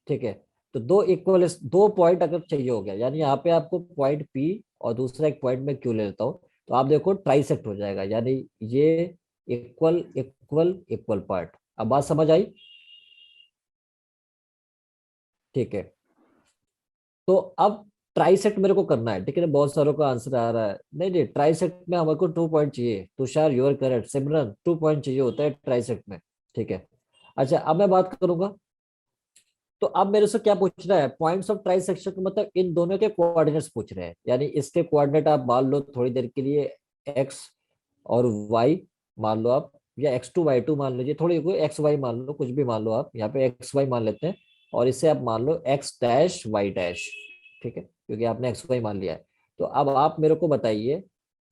ठीक है। तो दो पॉइंट अगर चाहिए हो गया, यानी यहाँ पे आपको पॉइंट पी और दूसरा एक पॉइंट में क्यू ले लेता हूँ, तो आप देखो ट्राइसेक्ट हो जाएगा, यानी ये इक्वल इक्वल इक्वल पार्ट। अब बात समझ आई? ठीक है, तो अब ट्राइसेक्ट मेरे को करना है, ठीक है ना, बहुत सारों का आंसर आ रहा है, नहीं नहीं ट्राइसेक्ट में हमारे को 2 पॉइंट चाहिए, Tushar you're correct, Simran 2 point चाहिए होता है ट्राइसेक्ट में, ठीक है। अच्छा अब मैं बात करूंगा, तो अब मेरे से क्या पूछ रहा है, पॉइंट्स ऑफ ट्राइसेक्शन का मतलब इन दोनों के कोऑर्डिनेट्स पूछ रहे हैं, यानी इसके कोऑर्डिनेट आप मान लो थोड़ी देर के लिए एक्स और वाई मान लो आप, या x2 y2 मान लीजिए, थोड़ी कोई एक्स वाई मान लो, कुछ भी मान लो आप, यहाँ पे एक्स वाई मान लेते हैं, और इसे आप मान लो एक्स डैश वाई डैश, ठीक है, क्योंकि आपने एक्स वाई मान लिया है। तो अब आप मेरे को बताइए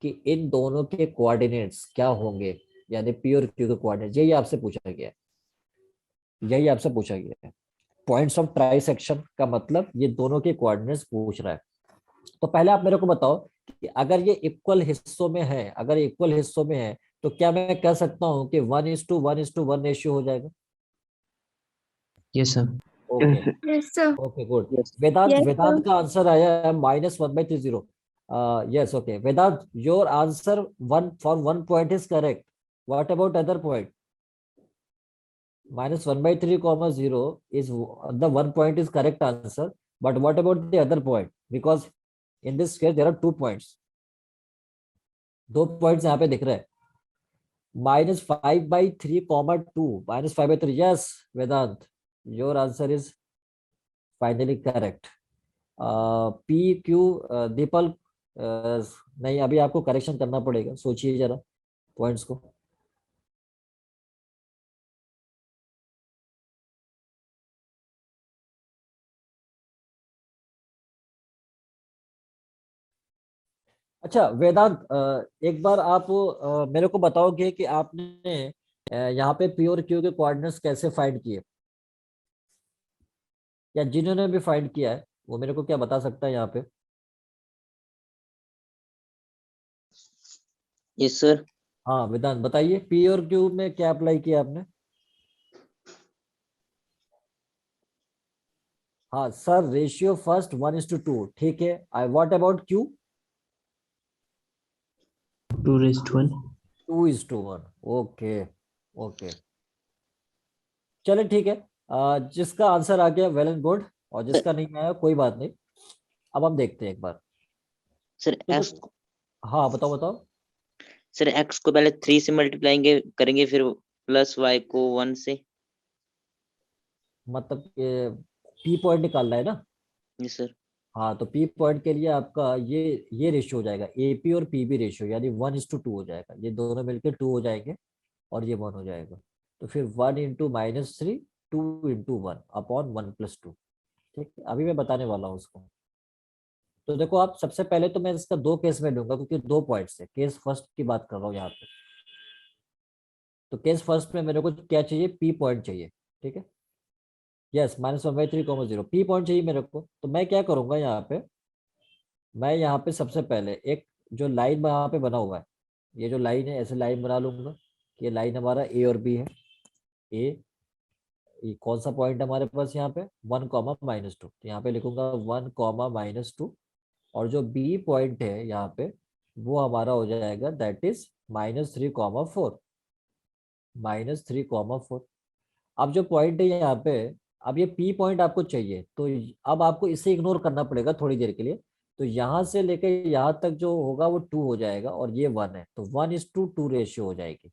कि इन दोनों के कोऑर्डिनेट्स क्या होंगे, यानी पी और क्यू के कोऑर्डिनेट्स, यही आपसे पूछा गया है, यही आपसे पूछा गया है। पॉइंट्स ऑफ ट्राइसेक्शन का मतलब ये दोनों के कोऑर्डिनेट्स पूछ रहा है। तो पहले आप मेरे को बताओ कि अगर ये इक्वल हिस्सों में है, अगर इक्वल हिस्सों में है, तो क्या मैं कह सकता हूं कि 1:1:1 रेशियो हो जाएगा? Yes sir. Okay, Yes, sir. Okay good. Yes. Vedant, Yes, Vedant sir. का आंसर आया है -1/30। Yes okay Vedant, your answer one for 1 point is correct, what about other point? -1/3, 0 is the 1 point is correct answer, but what about the other point? Because in this case there are 2 points, 2 points यहाँ पे दिख रहे हैं, -5/3, 2 -5/3, yes Vedant, your answer is finally correct। P Q the people, नहीं अभी आपको correction करना पड़ेगा, सोचिए जरा पॉइंट्स को। अच्छा वेदांत, एक बार आप मेरे को बताओगे कि आपने यहाँ पे पी और क्यू के कोऑर्डिनेट्स कैसे फाइंड किए, या जिन्होंने भी फाइंड किया है वो मेरे को क्या बता सकता है यहाँ पे? Yes, sir. हाँ वेदांत बताइए, पी और क्यू में क्या अप्लाई किया आपने? हाँ सर, रेशियो फर्स्ट 1:2, ठीक है, I what about Q? 2:1। 2:1, okay okay, चले ठीक है। जिसका आंसर आ गया वेल एंड गुड, और जिसका नहीं आया कोई बात नहीं। अब हम देखते हैं एक बार, सर तो एक्स, हाँ बताओ बताओ। सर एक्स को पहले 3 से मल्टीप्लाई करेंगे, फिर प्लस वाई को 1 से। मतलब पी पॉइंट निकालना है ना? Yes sir. हाँ तो पी पॉइंट के लिए आपका ये रेशियो हो जाएगा, एपी और पीबी रेशियो, यानी 1:2 हो जाएगा, ये दोनों मिलकर 2 हो जाएंगे, और ये 1 हो जाएगा। तो फिर 1 × -3, 2 × 1/1+2, ठीक है, अभी मैं बताने वाला हूँ उसको। तो देखो आप, सबसे पहले तो मैं इसका 2 केस में लूंगा, क्योंकि 2 पॉइंट्स है, केस फर्स्ट की बात कर रहा हूँ यहाँ पे। तो केस फर्स्ट में मेरे को क्या चाहिए, पी पॉइंट चाहिए, ठीक है, यस -1/3, 0 पी पॉइंट चाहिए मेरे को। तो मैं क्या करूंगा यहाँ पे, मैं यहाँ पे सबसे पहले एक जो लाइन यहाँ पे बना हुआ है, ये जो लाइन है ऐसे लाइन बना लूंगा, ये लाइन हमारा ए और बी है। ए, ये कौन सा पॉइंट है हमारे पास यहाँ पे, 1, -2, तो यहाँ पे लिखूंगा 1, -2, और जो बी पॉइंट है यहाँ पे वो हमारा हो जाएगा दैट इज -3, 4, -3, 4। अब जो पॉइंट है यहाँ पे, अब ये पी पॉइंट आपको चाहिए, तो अब आपको इसे इग्नोर करना पड़ेगा थोड़ी देर के लिए, तो यहाँ से लेके यहाँ तक जो होगा वो 2 हो जाएगा और ये 1 है, तो 1:2 रेशियो हो जाएगी।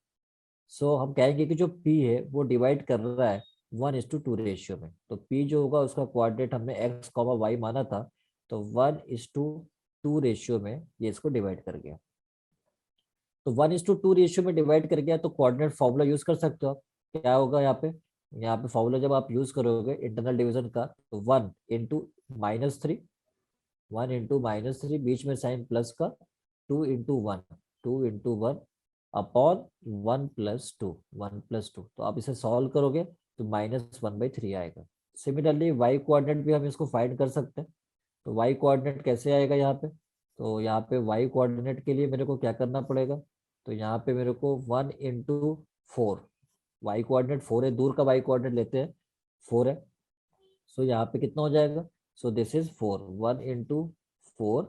सो हम कहेंगे कि जो P है वो डिवाइड कर रहा है 1:2 रेशियो में। तो P जो होगा उसका कोऑर्डिनेट हमने x, y माना था, तो 1:2 रेशियो में ये इसको डिवाइड कर गया। तो 1:2 रेशियो में डिवाइड कर गया तो कोऑर्डिनेट फॉर्मूला यूज कर सकते हो आप। क्या होगा यहाँ पे फॉर्मूला जब आप यूज करोगे इंटरनल डिवीजन का, तो 1:-3, 1:-3, बीच में साइन प्लस का, 2:1, 2:1 अपॉन 1+2, तो आप इसे सॉल्व करोगे तो -1/3 आएगा। सिमिलरली y कोऑर्डिनेट भी हम इसको फाइंड कर सकते हैं। तो y कोऑर्डिनेट कैसे आएगा यहाँ पे? तो यहाँ पे y कोऑर्डिनेट के लिए मेरे को क्या करना पड़ेगा? तो यहाँ पे मेरे को 1:4, y कोऑर्डिनेट 4 है, दूर का y कोऑर्डिनेट लेते हैं 4 है, सो यहाँ पे कितना हो जाएगा? सो दिस इज 4, 1:4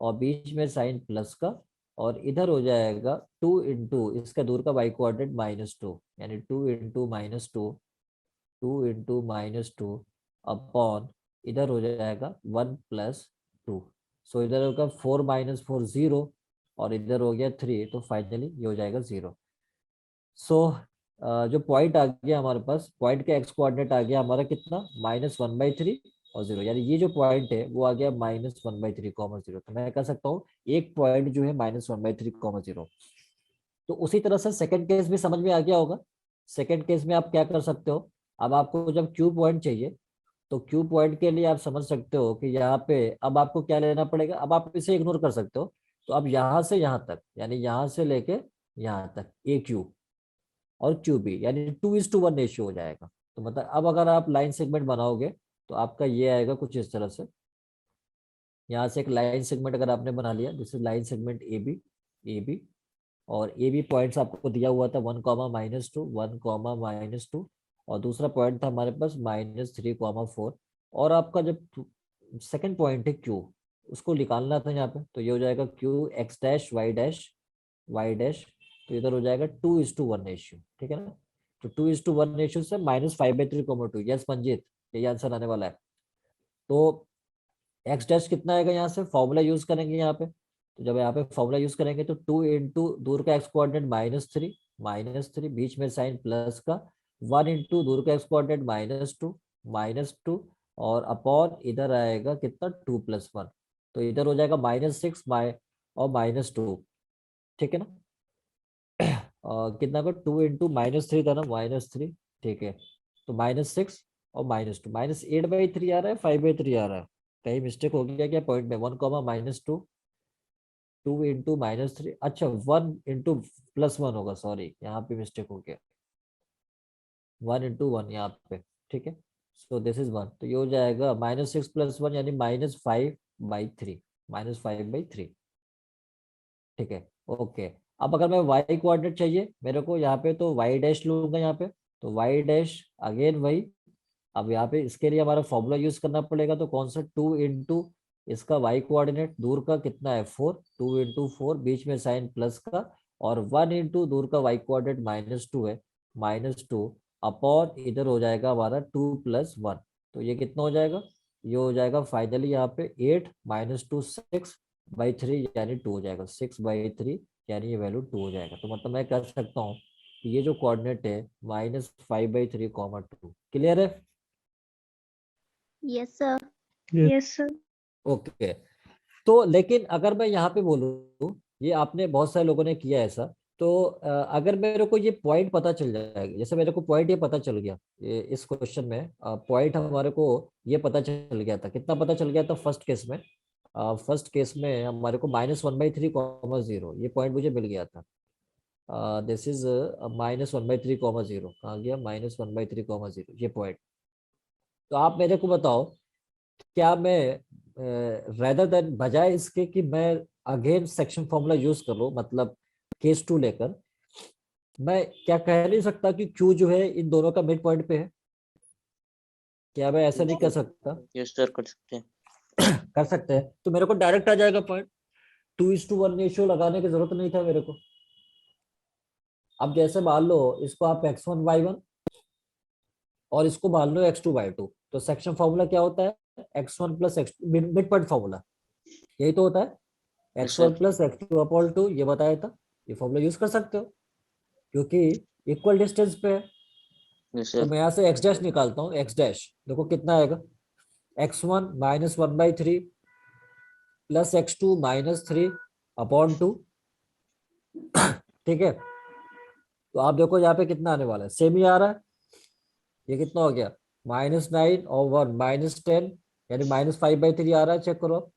और बीच में साइन प्लस का, और इधर हो जाएगा 2 इसका दूर का y कोऑर्डिनेट -2, यानी 2 अपॉन इधर हो जाएगा 1+2। सो इधर होगा 4 - 4 0 और इधर हो गया 3, तो फाइनली ये हो जाएगा 0। सो जो पॉइंट आ गया हमारे पास, पॉइंट का एक्स कोऑर्डिनेट आ गया हमारा कितना? -1/3 और 0, यानी ये जो पॉइंट है वो आ गया -1/3, 0। तो मैं कह सकता हूँ एक पॉइंट जो है -1/3, 0। तो उसी तरह से सेकंड केस भी समझ में आ गया होगा। सेकंड केस में आप क्या कर सकते हो? अब आपको जब क्यू पॉइंट चाहिए, तो क्यू पॉइंट के लिए आप समझ सकते हो कि यहाँ पे अब आपको क्या लेना पड़ेगा। अब आप इसे इग्नोर कर सकते हो, तो अब यहाँ से यहाँ तक, यानी यहाँ से लेके यहाँ तक ए क्यू और क्यू बी, यानी 2:1 रेशियो हो जाएगा। तो मतलब अब अगर आप लाइन सेगमेंट बनाओगे तो आपका ये आएगा कुछ इस तरह से। यहाँ से एक लाइन सेगमेंट अगर आपने बना लिया, this is line segment A B, और ए बी पॉइंट्स आपको दिया हुआ था 1, -2, 1, -2, और दूसरा पॉइंट था हमारे पास -3, 4, और आपका जब सेकंड पॉइंट है क्यू, उसको निकालना था यहाँ पे, तो ये हो जाएगा Q x dash y dash, तो इधर हो जाएगा 2:1 रेशियो, ठीक है ना। तो 2:1 रेशियो से -5/3, 2। यस मंजीत, यही आंसर आने वाला है। तो x डैश कितना आएगा? यहाँ से फॉर्मूला यूज करेंगे यहाँ पे, तो जब यहाँ पे फॉर्मूला यूज करेंगे तो 2 दूर का x कोऑर्डिनेट -3, बीच में साइन प्लस का, 1 दूर का x कोऑर्डिनेट -2, और अपॉन इधर आएगा कितना? 2+1, तो इधर हो जाएगा -6 और -2, ठीक है ना। कितना का 2 था ना, -3, ठीक है। तो -6 और -2, -8/3 आ रहा है, 5/3 आ रहा है। कहीं मिस्टेक हो गया क्या पॉइंट में? 1, -2, 2 - 3, अच्छा 1 + 1 होगा, सॉरी यहाँ पे मिस्टेक हो गया, 1 × 1 यहाँ पे, ठीक है। सो दिस इज 1, तो ये हो जाएगा -6 + 1 यानी -5/3, -5/3, ठीक है। ओके, अब अगर मैं y कोऑर्डिनेट चाहिए मेरे को यहाँ पे, तो y डैश लूंगा यहाँ पे, तो y डैश अगेन वही। अब यहाँ पे इसके लिए हमारा फॉर्मूला यूज करना पड़ेगा, तो कौन सा? 2 इसका y कोऑर्डिनेट दूर का कितना है? 4, 2 × 4, बीच में साइन प्लस का, और 1 दूर का y कोऑर्डिनेट -2 है, -2 अपॉन इधर हो जाएगा हमारा 2+1, तो ये कितना हो जाएगा? ये हो जाएगा फाइनली यहाँ पे 8 - 2 6/3 यानी 2 हो जाएगा, 6/3 यानी ये वैल्यू 2 हो जाएगा। तो मतलब मैं कह सकता हूँ कि ये जो कोऑर्डिनेट है -5/3, 2। क्लियर है? Yes, sir. Yes, sir. Okay. तो लेकिन अगर मैं यहाँ पे बोलूँ, ये आपने बहुत सारे लोगों ने किया ऐसा, तो अगर मेरे को ये पॉइंट पता चल जाएगा, जैसे मेरे को पॉइंट ये पता चल गया, इस क्वेश्चन में पॉइंट हमारे को ये पता चल गया था। कितना पता चल गया था फर्स्ट केस में? फर्स्ट केस में हमारे को -1/3, 0 ये पॉइंट मुझे मिल गया था। दिस इज -1/3, 0, कहाँ गया? -1/3, 0 ये पॉइंट। तो आप मेरे को बताओ, क्या मैं रेदर देन, बजाय इसके कि मैं अगेन सेक्शन फॉर्मूला यूज कर लूं, मतलब केस 2 लेकर, मैं क्या कह नहीं सकता कि Q जो है इन दोनों का मिड पॉइंट पे है? क्या मैं ऐसा नहीं कर सकता? यस सर, कर सकते हैं। कर सकते हैं, तो मेरे को डायरेक्ट आ जाएगा पॉइंट। 2:1 रेशियो लगाने की जरूरत नहीं था मेरे को। अब जैसे मान लो इसको आप x1 y1 और इसको मान लो x2 y2, तो सेक्शन फॉर्मूला क्या होता है? x1 + x2, mid point formula. यही तो होता है, Yes, x1 sir. Plus x2 upon 2, ये बताया था। ये फॉर्मूला यूज कर सकते हो क्योंकि इक्वल डिस्टेंस पे है। Yes, तो sir. मैं यहाँ से x डैश निकालता हूँ, x डैश देखो कितना आएगा, x1 minus 1/3 plus x2 minus 3 upon 2। ठीक है, तो आप देखो यहाँ पे कितना आने वाला है, सेम ही आ रहा है। ये कितना हो गया, -9 और 1 -10, यानी -5/3 आ रहा है, चेक करो।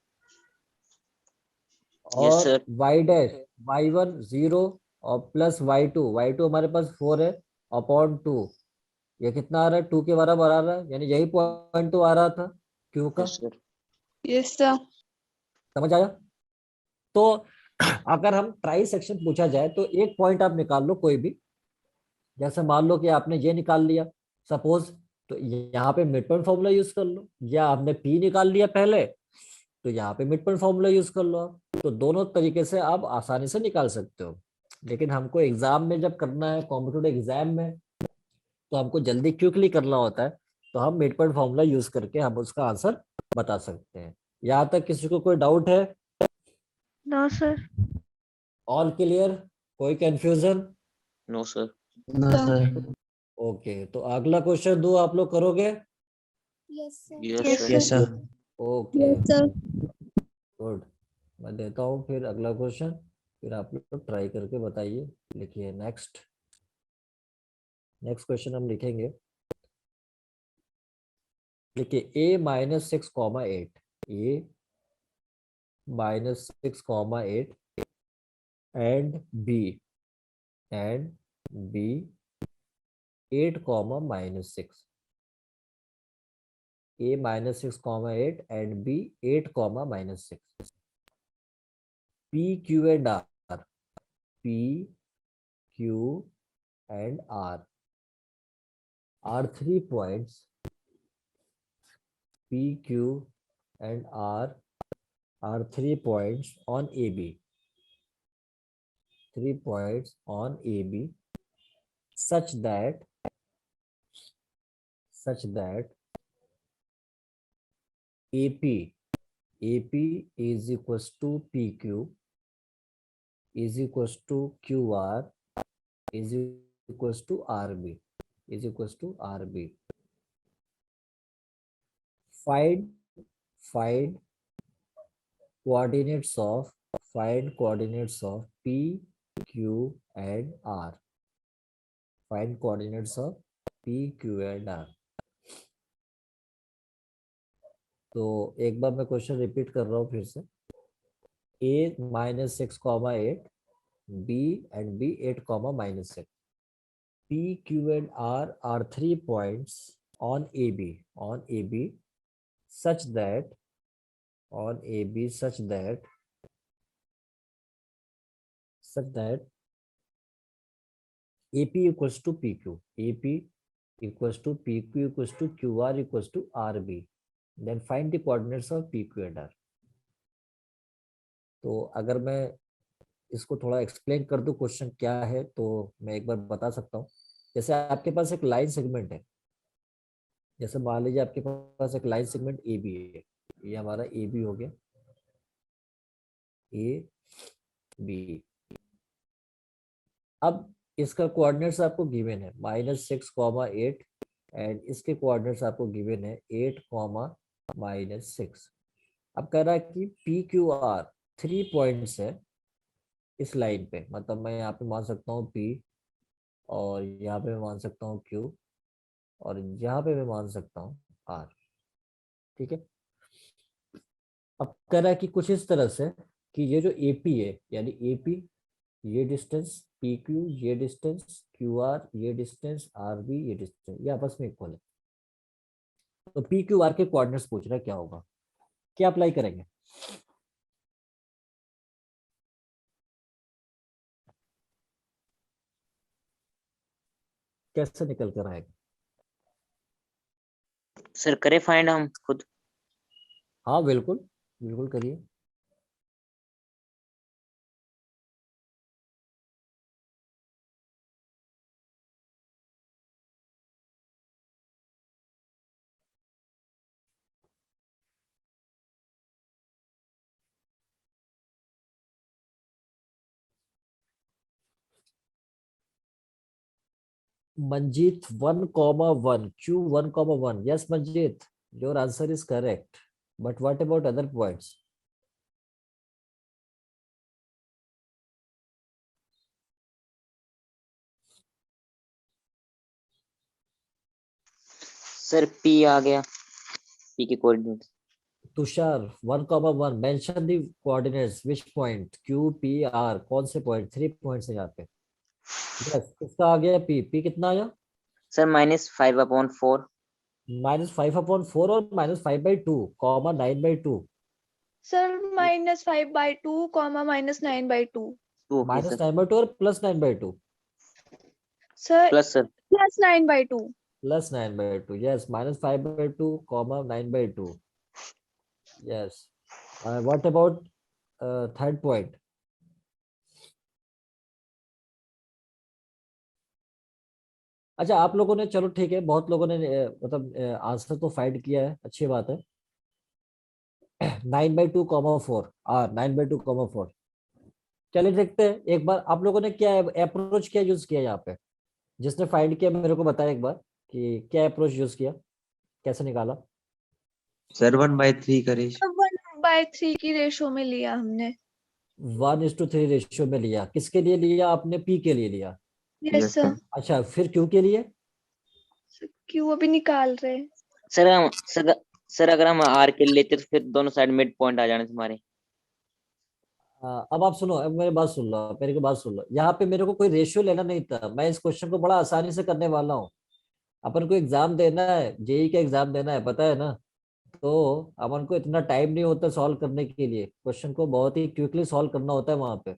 Yes, और sir. y डैश y1 0 और प्लस y2 हमारे पास 4 है अपॉन 2, ये कितना आ रहा है, 2 के बराबर आ रहा है, यानी यही पॉइंट तो आ रहा था क्यू का। Yes, sir. Yes, sir. समझ आया? तो अगर हम ट्राई सेक्शन पूछा जाए तो एक पॉइंट आप निकाल लो कोई भी, जैसे मान लो कि आपने ये निकाल लिया सपोज, तो यहाँ पे मिड पॉइंट फॉर्मूला यूज कर लो, या आपने पी निकाल लिया पहले, तो यहाँ पे मिड पॉइंट फॉर्मूला यूज कर लो आप। तो दोनों तरीके से आप आसानी से निकाल सकते हो, लेकिन हमको एग्जाम में जब करना है, कॉम्पिटेटिव एग्जाम में, तो हमको जल्दी क्विकली करना होता है, तो हम मिड पॉइंट फॉर्मूला यूज करके हम उसका आंसर बता सकते हैं। यहाँ तक किसी को कोई डाउट है? No, sir. All clear? कोई confusion? No, sir. No, Sir. sir. Okay, तो अगला क्वेश्चन दो, आप लोग करोगे? Yes, sir. Yes, Yes, sir. Yes, sir. Okay, Yes, sir. Good. मैं देता हूँ फिर अगला क्वेश्चन, फिर आप लोग ट्राई करके बताइए। लिखिए नेक्स्ट। नेक्स्ट क्वेश्चन हम लिखेंगे, देखिए a-6, 8 and b 8, -6, a-6, 8 and b 8, -6, p q and r, p q and r are 3 points, p q and r are 3 points on ab, 3 points on ab, such that AP is equals to PQ is equals to QR is equals to RB is equals to RB. Find find coordinates of P, Q and R. Find coordinates of P, Q and R. तो एक बार मैं question repeat कर रहा हूँ फिर से, a-6, 8, b and b 8, -6, p, q and r are 3 points on AB such that AP equals to PQ, AP equals to PQ equals to QR equals to RB. Then find the coordinates of PQ and R. तो अगर मैं इसको थोड़ा explain कर दूं question क्या है, तो मैं एक बार बता सकता हूँ। जैसे आपके पास एक लाइन सेगमेंट है, जैसे मान लीजिए आपके पास एक लाइन सेगमेंट ए बी है, ये हमारा ए बी हो गया, ए बी। अब इसका कोऑर्डिनेट्स आपको गिवन है -6, 8 एंड इसके कोऑर्डिनेट्स आपको गिवन है 8, -6। अब कह रहा है कि पी क्यू आर 3 पॉइंट्स है इस लाइन पे, मतलब मैं यहाँ पे मान सकता हूँ पी, और यहाँ पे मैं मान सकता हूँ क्यू, और यहाँ पे मैं मान सकता हूँ आर। ठीक है, अब कह रहा है कि कुछ इस तरह से कि ये जो एपी है, यानी एपी ये डिस्टेंस, पी क्यू ये डिस्टेंस, क्यू आर ये डिस्टेंस, आर बी ये डिस्टेंस, ये आपस में इक्वल है। तो पी क्यू आर के कोऑर्डिनेट्स पूछ रहा है, क्या होगा, क्या अप्लाई करेंगे? कैसे निकल कर आएगा? सर करे फाइंड हम खुद। हाँ बिल्कुल, बिल्कुल करिए। Manjeet 1,1, Q 1,1. Yes, Manjeet, your answer is correct. But what about other points? Sir P आ गया, P के coordinates. Tushar 1,1. Mention the coordinates. Which point? Q, P, R. कौन से पॉइंट? 3 पॉइंट्स है यहाँ पे. Yes, किसका आ गया? P. P कितना आया? सर -5/4। -5/4 और -5/2, कॉमा 9/2. सर -5/2 -9/2। Okay sir. -9/2 और +9/2. Sir plus sir. +9/2। +9/2. Yes, -5/2, comma 9/2. Yes. What about third point? अच्छा, आप लोगों ने, चलो ठीक है, बहुत लोगों ने मतलब आंसर तो फाइंड किया है, अच्छी बात है. 9/2, 4. 9/2, 4. चलिए देखते हैं एक बार आप लोगों ने क्या अप्रोच क्या यूज किया यहाँ पे. जिसने फाइंड किया मेरे को बताया एक बार कि क्या अप्रोच यूज किया, कैसे निकाला. सर 1/3 का रेशियो। 1/3 की रेशो में लिया हमने। 1:3 रेशियो में लिया. किसके लिए लिया आपने? पी के लिए लिया. Yes sir. अच्छा, फिर क्यू के लिए? क्यों अभी निकाल रहे हैं। सर अगर हम R के लेते तो फिर दोनों साइड मिड पॉइंट आ जाने थे हमारे। अब आप सुनो, अब मेरी बात सुन लो, मेरी को बात सुन लो. यहाँ पे मेरे को कोई रेशियो लेना नहीं था. मैं इस क्वेश्चन को बड़ा आसानी से करने वाला हूँ. अपन को एग्जाम देना है, जेई का एग्जाम देना है, पता है ना. तो अपन को इतना टाइम नहीं होता सॉल्व करने के लिए. क्वेश्चन को बहुत ही क्विकली सॉल्व करना होता है वहां पे.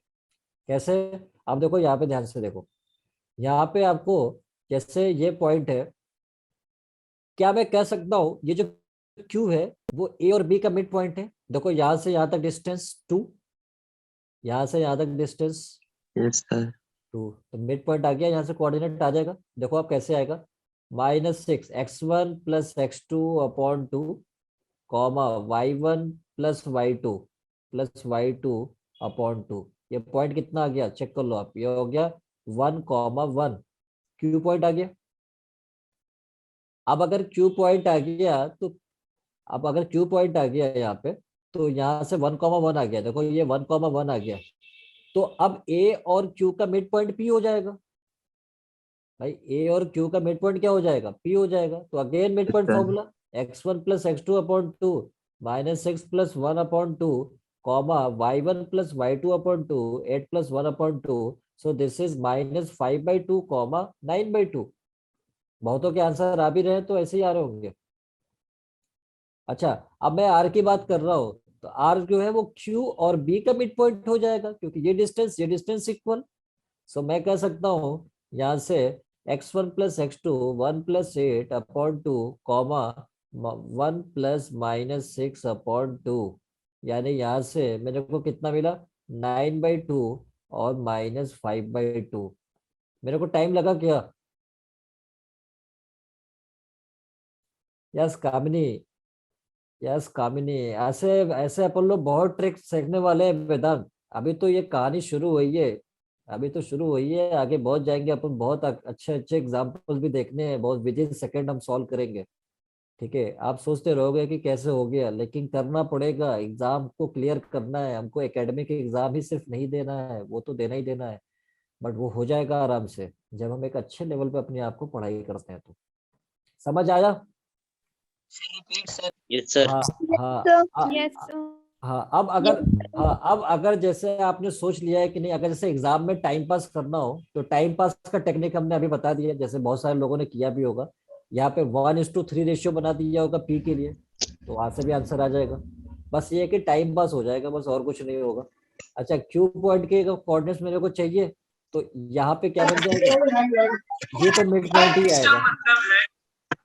कैसे? आप देखो यहाँ पे, ध्यान से देखो. यहाँ पे आपको जैसे ये पॉइंट है, क्या मैं कह सकता हूँ ये जो क्यू है वो ए और बी का मिड पॉइंट है. देखो यहाँ से यहाँ तक डिस्टेंस 2, यहाँ से यहाँ तक डिस्टेंस यस सर। 2, तो मिड पॉइंट आ गया. यहाँ से कोऑर्डिनेट आ जाएगा. देखो आप कैसे आएगा. -6 x1 + x2/2, comma y1 + y2 + y2/2. ये पॉइंट कितना आ गया? चेक कर लो आप. ये हो गया 1,1. क्यू पॉइंट आ गया. अब अगर क्यू पॉइंट आ गया तो, अब अगर क्यू पॉइंट आ गया यहाँ पे, तो यहाँ से 1,1 आ गया. देखो ये 1,1 आ गया. तो अब ए और क्यू का मिड पॉइंट पी हो जाएगा. भाई ए और क्यू का मिड पॉइंट क्या हो जाएगा? पी हो जाएगा. तो again mid point formula x1 + x2/2 -6 + 1/2, comma y1 + y2/2 8 + 1/2. So this is -5/2, 9/2. बहुतों के आंसर आ भी रहे हैं तो ऐसे ही आ रहे होंगे. अच्छा, अब मैं आर की बात कर रहा हूँ. तो आर जो है वो क्यू और बी का मिड पॉइंट हो जाएगा, क्योंकि ये डिस्टेंस इक्वल. सो मैं कह सकता हूँ यहाँ से x1 + x2 1 + 8/2, कॉमा 1 + -6/2. यानी यहाँ से मेरे को कितना मिला? 9/2 और -5/2. मेरे को टाइम लगा क्या? यस कामिनी, यस कामिनी. ऐसे ऐसे अपन लोग बहुत ट्रिक सीखने वाले हैं वेदांत. अभी तो ये कहानी शुरू हुई है. अभी तो शुरू हुई है, आगे बहुत जाएंगे अपन. बहुत अच्छे अच्छे एग्जाम्पल भी देखने हैं. बहुत विद इन सेकेंड हम सॉल्व करेंगे. ठीक है, आप सोचते रहोगे कि कैसे हो गया, लेकिन करना पड़ेगा. एग्जाम को क्लियर करना है हमको. एकेडमिक एग्जाम ही सिर्फ नहीं देना है, वो तो देना ही देना है. बट वो हो जाएगा आराम से जब हम एक अच्छे लेवल पे अपने आप को पढ़ाई करते हैं. तो समझ आया? Yes sir. हाँ. हाँ. यस हाँ. अब अगर जैसे आपने सोच लिया है कि नहीं, अगर जैसे एग्जाम में टाइम पास करना हो तो टाइम पास का टेक्निक हमने अभी बता दिया, जैसे बहुत सारे लोगों ने किया भी होगा. यहाँ पे 1:3 रेशियो बना दिया होगा पी के लिए, तो वहां से भी आंसर आ जाएगा. बस ये है कि टाइम पास हो जाएगा, बस और कुछ नहीं होगा. अच्छा, क्यू पॉइंट के कोऑर्डिनेट्स मेरे को चाहिए, तो यहाँ पे क्या बन जाएगा? ये तो मिड पॉइंट ही आएगा.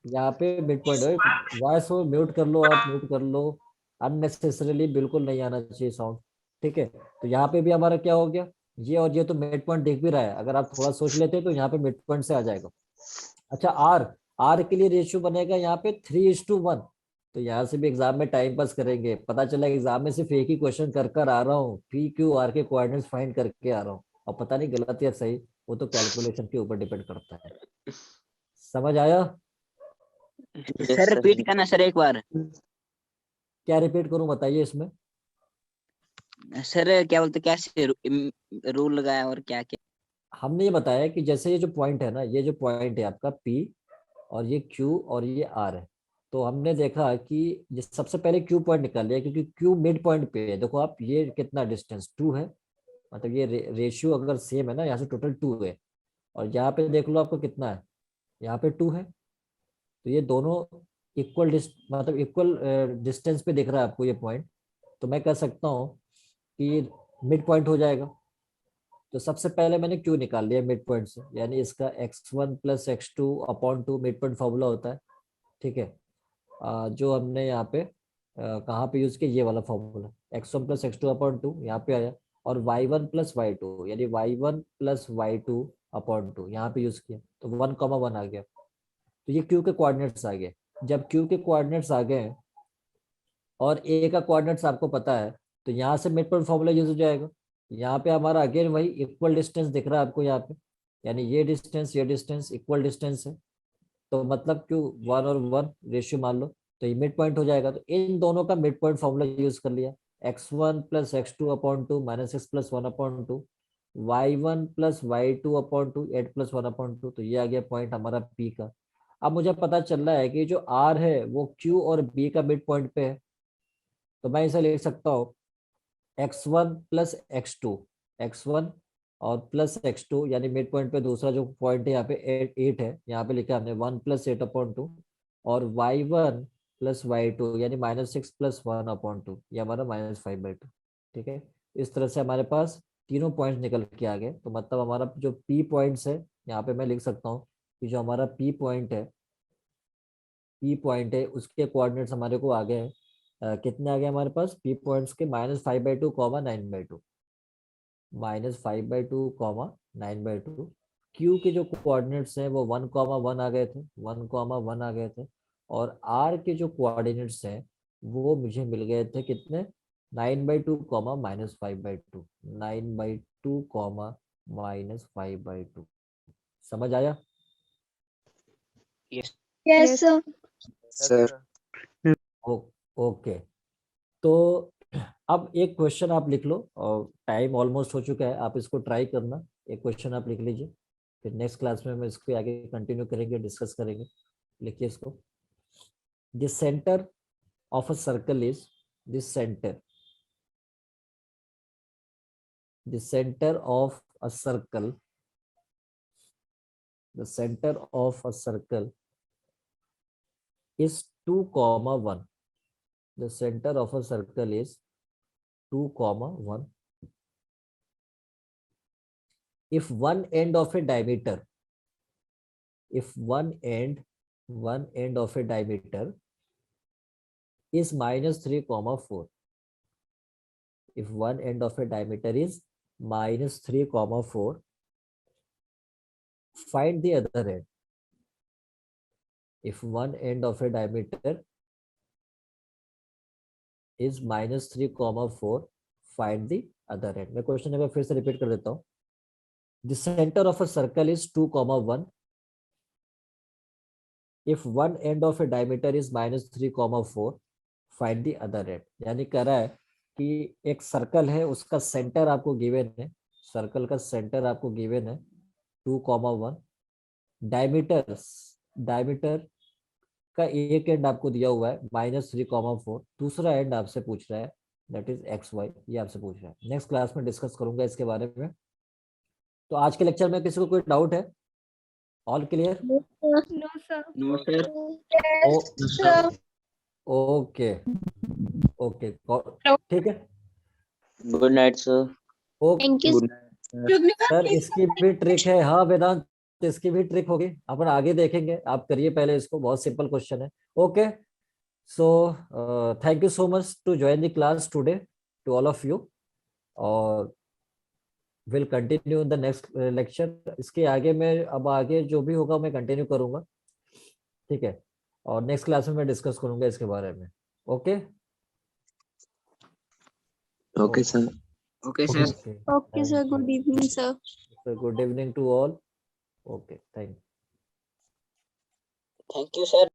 यहाँ पे मिड पॉइंट है. वॉइस को म्यूट कर लो, आप म्यूट कर लो. अननेसेसरीली बिल्कुल नहीं आना चाहिए साउंड. ठीक है, तो यहाँ पे भी हमारा क्या हो गया? ये और ये तो मिड पॉइंट दिख भी रहा है. अगर आप थोड़ा सोच लेते तो यहाँ पे मिड पॉइंट से आ जाएगा. अच्छा, आर आर के लिए रेशियो बनेगा यहाँ पे 3:1. तो यहाँ से भी एग्जाम में टाइम पास करेंगे. पता चला एग्जाम में सिर्फ एक ही क्वेश्चन कर कर आ रहा हूँ, पी क्यू आर के कोऑर्डिनेट्स फाइंड करके आ रहा हूँ, और पता नहीं गलत या सही, वो तो कैलकुलेशन के ऊपर डिपेंड करता है. समझ आया? Yes, sir sir. रिपीट करना सर एक बार। क्या रिपीट करूं बताइए इसमें? सर क्या बोलते कैसे रूल लगाया और क्या क्या? हमने ये बताया कि जैसे ये जो पॉइंट है ना, ये जो पॉइंट है आपका P और ये Q और ये R है, तो हमने देखा कि जिस सबसे पहले Q पॉइंट निकाल लिया क्योंकि Q मिड पॉइंट पे है। देखो आप, ये कितना डिस्टेंस 2 है, मतलब ये रेशियो अगर सेम है ना, यहाँ से टोटल 2 है, और यहाँ पे देख लो आपको कितना है, यहाँ पे 2 है, तो ये दोनों इक्वल मतलब इक्वल डिस्टेंस पे दिख रहा है आपको ये पॉइंट। तो मैं कह सकता हूँ कि मिड पॉइंट हो जाएगा। तो सबसे पहले मैंने क्यू निकाल लिया मिड पॉइंट से, यानी इसका x1 plus x2/2 mid point formula होता है, ठीक है। जो हमने यहाँ पे कहाँ पे यूज किया, ये वाला फॉर्मूला, x1 प्लस x2/2 यहाँ पे आया, और y1 प्लस y2 यानी y1 प्लस y2/2 यहाँ पे यूज किया, तो 1,1 आ गया। तो ये क्यू के कोऑर्डिनेट्स आ गए। जब क्यू के कोऑर्डिनेट्स आ गए और ए का कोऑर्डिनेट्स आपको पता है, तो यहाँ से मिड पॉइंट फॉर्मूला यूज हो जाएगा। यहाँ पे हमारा अगेन वही इक्वल डिस्टेंस दिख रहा है आपको यहाँ पे, यानी ये डिस्टेंस इक्वल डिस्टेंस है, तो मतलब क्यू 1 और 1 रेशियो मान लो, तो ये मिड पॉइंट हो जाएगा। तो इन दोनों का मिड पॉइंट फॉर्मूला यूज कर लिया, x1 plus x2/2 minus x plus 1/2, y1 plus y2/2 8 plus 1/2, तो ये आ गया पॉइंट हमारा P का। अब मुझे पता चल रहा है कि जो R है वो Q और B का मिड पॉइंट पे है, तो मैं इसे लिख सकता हूँ x1 प्लस x1 और प्लस x2, यानी मिड पॉइंट पे दूसरा जो पॉइंट है यहाँ पे 8 है, यहाँ पे लिखा हमने 1 प्लस 8/2, और y1 प्लस y2 यानी -6 प्लस 1/2, ये हमारा -5/2, ठीक है। इस तरह से हमारे पास तीनों पॉइंट्स निकल के आ गए। तो मतलब हमारा जो P पॉइंट्स है, यहाँ पे मैं लिख सकता हूँ कि जो हमारा P पॉइंट है उसके कोऑर्डिनेट्स हमारे को आ गए हैं। कितने आ गए हमारे पास P पॉइंट्स के, -5/2, 9/2, -5/2, 9/2। Q के जो कोऑर्डिनेट्स हैं वो 1,1 आ गए थे, 1,1 आ गए थे, और R के जो कोऑर्डिनेट्स हैं वो मुझे मिल गए थे कितने, 9/2, -5/2, 9/2, -5/2। समझ आया? Yes yes sir. Sir okay. तो अब एक क्वेश्चन आप लिख लो, और टाइम ऑलमोस्ट हो चुका है, आप इसको ट्राई करना, एक क्वेश्चन आप लिख लीजिए, फिर नेक्स्ट क्लास में हम इसको आगे कंटिन्यू करेंगे, डिस्कस करेंगे। लिखिए इसको। The centre of a circle is the centre of a circle, the centre of a circle is 2,1. The center of a circle is 2,1. If one end of a diameter, if one end of a diameter is -3,4. If one end of a diameter is -3,4, find the other end. If one end of a diameter is -3,4, find the other end. मैं question एक बार फिर से repeat कर देता हूँ। The center of a circle is 2,1. If one end of a diameter is -3,4, find the other end. यानी कह रहा है कि एक सर्कल है, उसका सेंटर आपको गिवन है, सर्कल का सेंटर आपको गिवन है 2,1, डायमीटर का एक एंड आपको दिया हुआ है -3,4, दूसरा एंड आपसे पूछ रहा है दैट इज XY, ये आपसे पूछ रहा है। नेक्स्ट क्लास में डिस्कस करूंगा इसके बारे में। तो आज के लेक्चर में किसी को कोई डाउट है? All clear? No sir. No sir. Yes sir. Okay okay, ठीक है। Good night, sir. Okay thank you. Sir, इसकी भी ट्रिक है, हाँ वेदांत, इसकी भी ट्रिक होगी, अपन आगे देखेंगे, आप करिए पहले इसको, बहुत सिंपल क्वेश्चन है। Okay, so thank you so much to join the class today, to all of you, और will continue in the next lecture. इसके आगे मैं अब आगे जो भी होगा मैं कंटिन्यू करूंगा, ठीक है, और नेक्स्ट क्लास में मैं डिस्कस करूंगा इसके बारे में। Okay okay sir. Okay sir. Okay sir, good evening sir. Good evening to all. Okay, thank you. Thank you sir.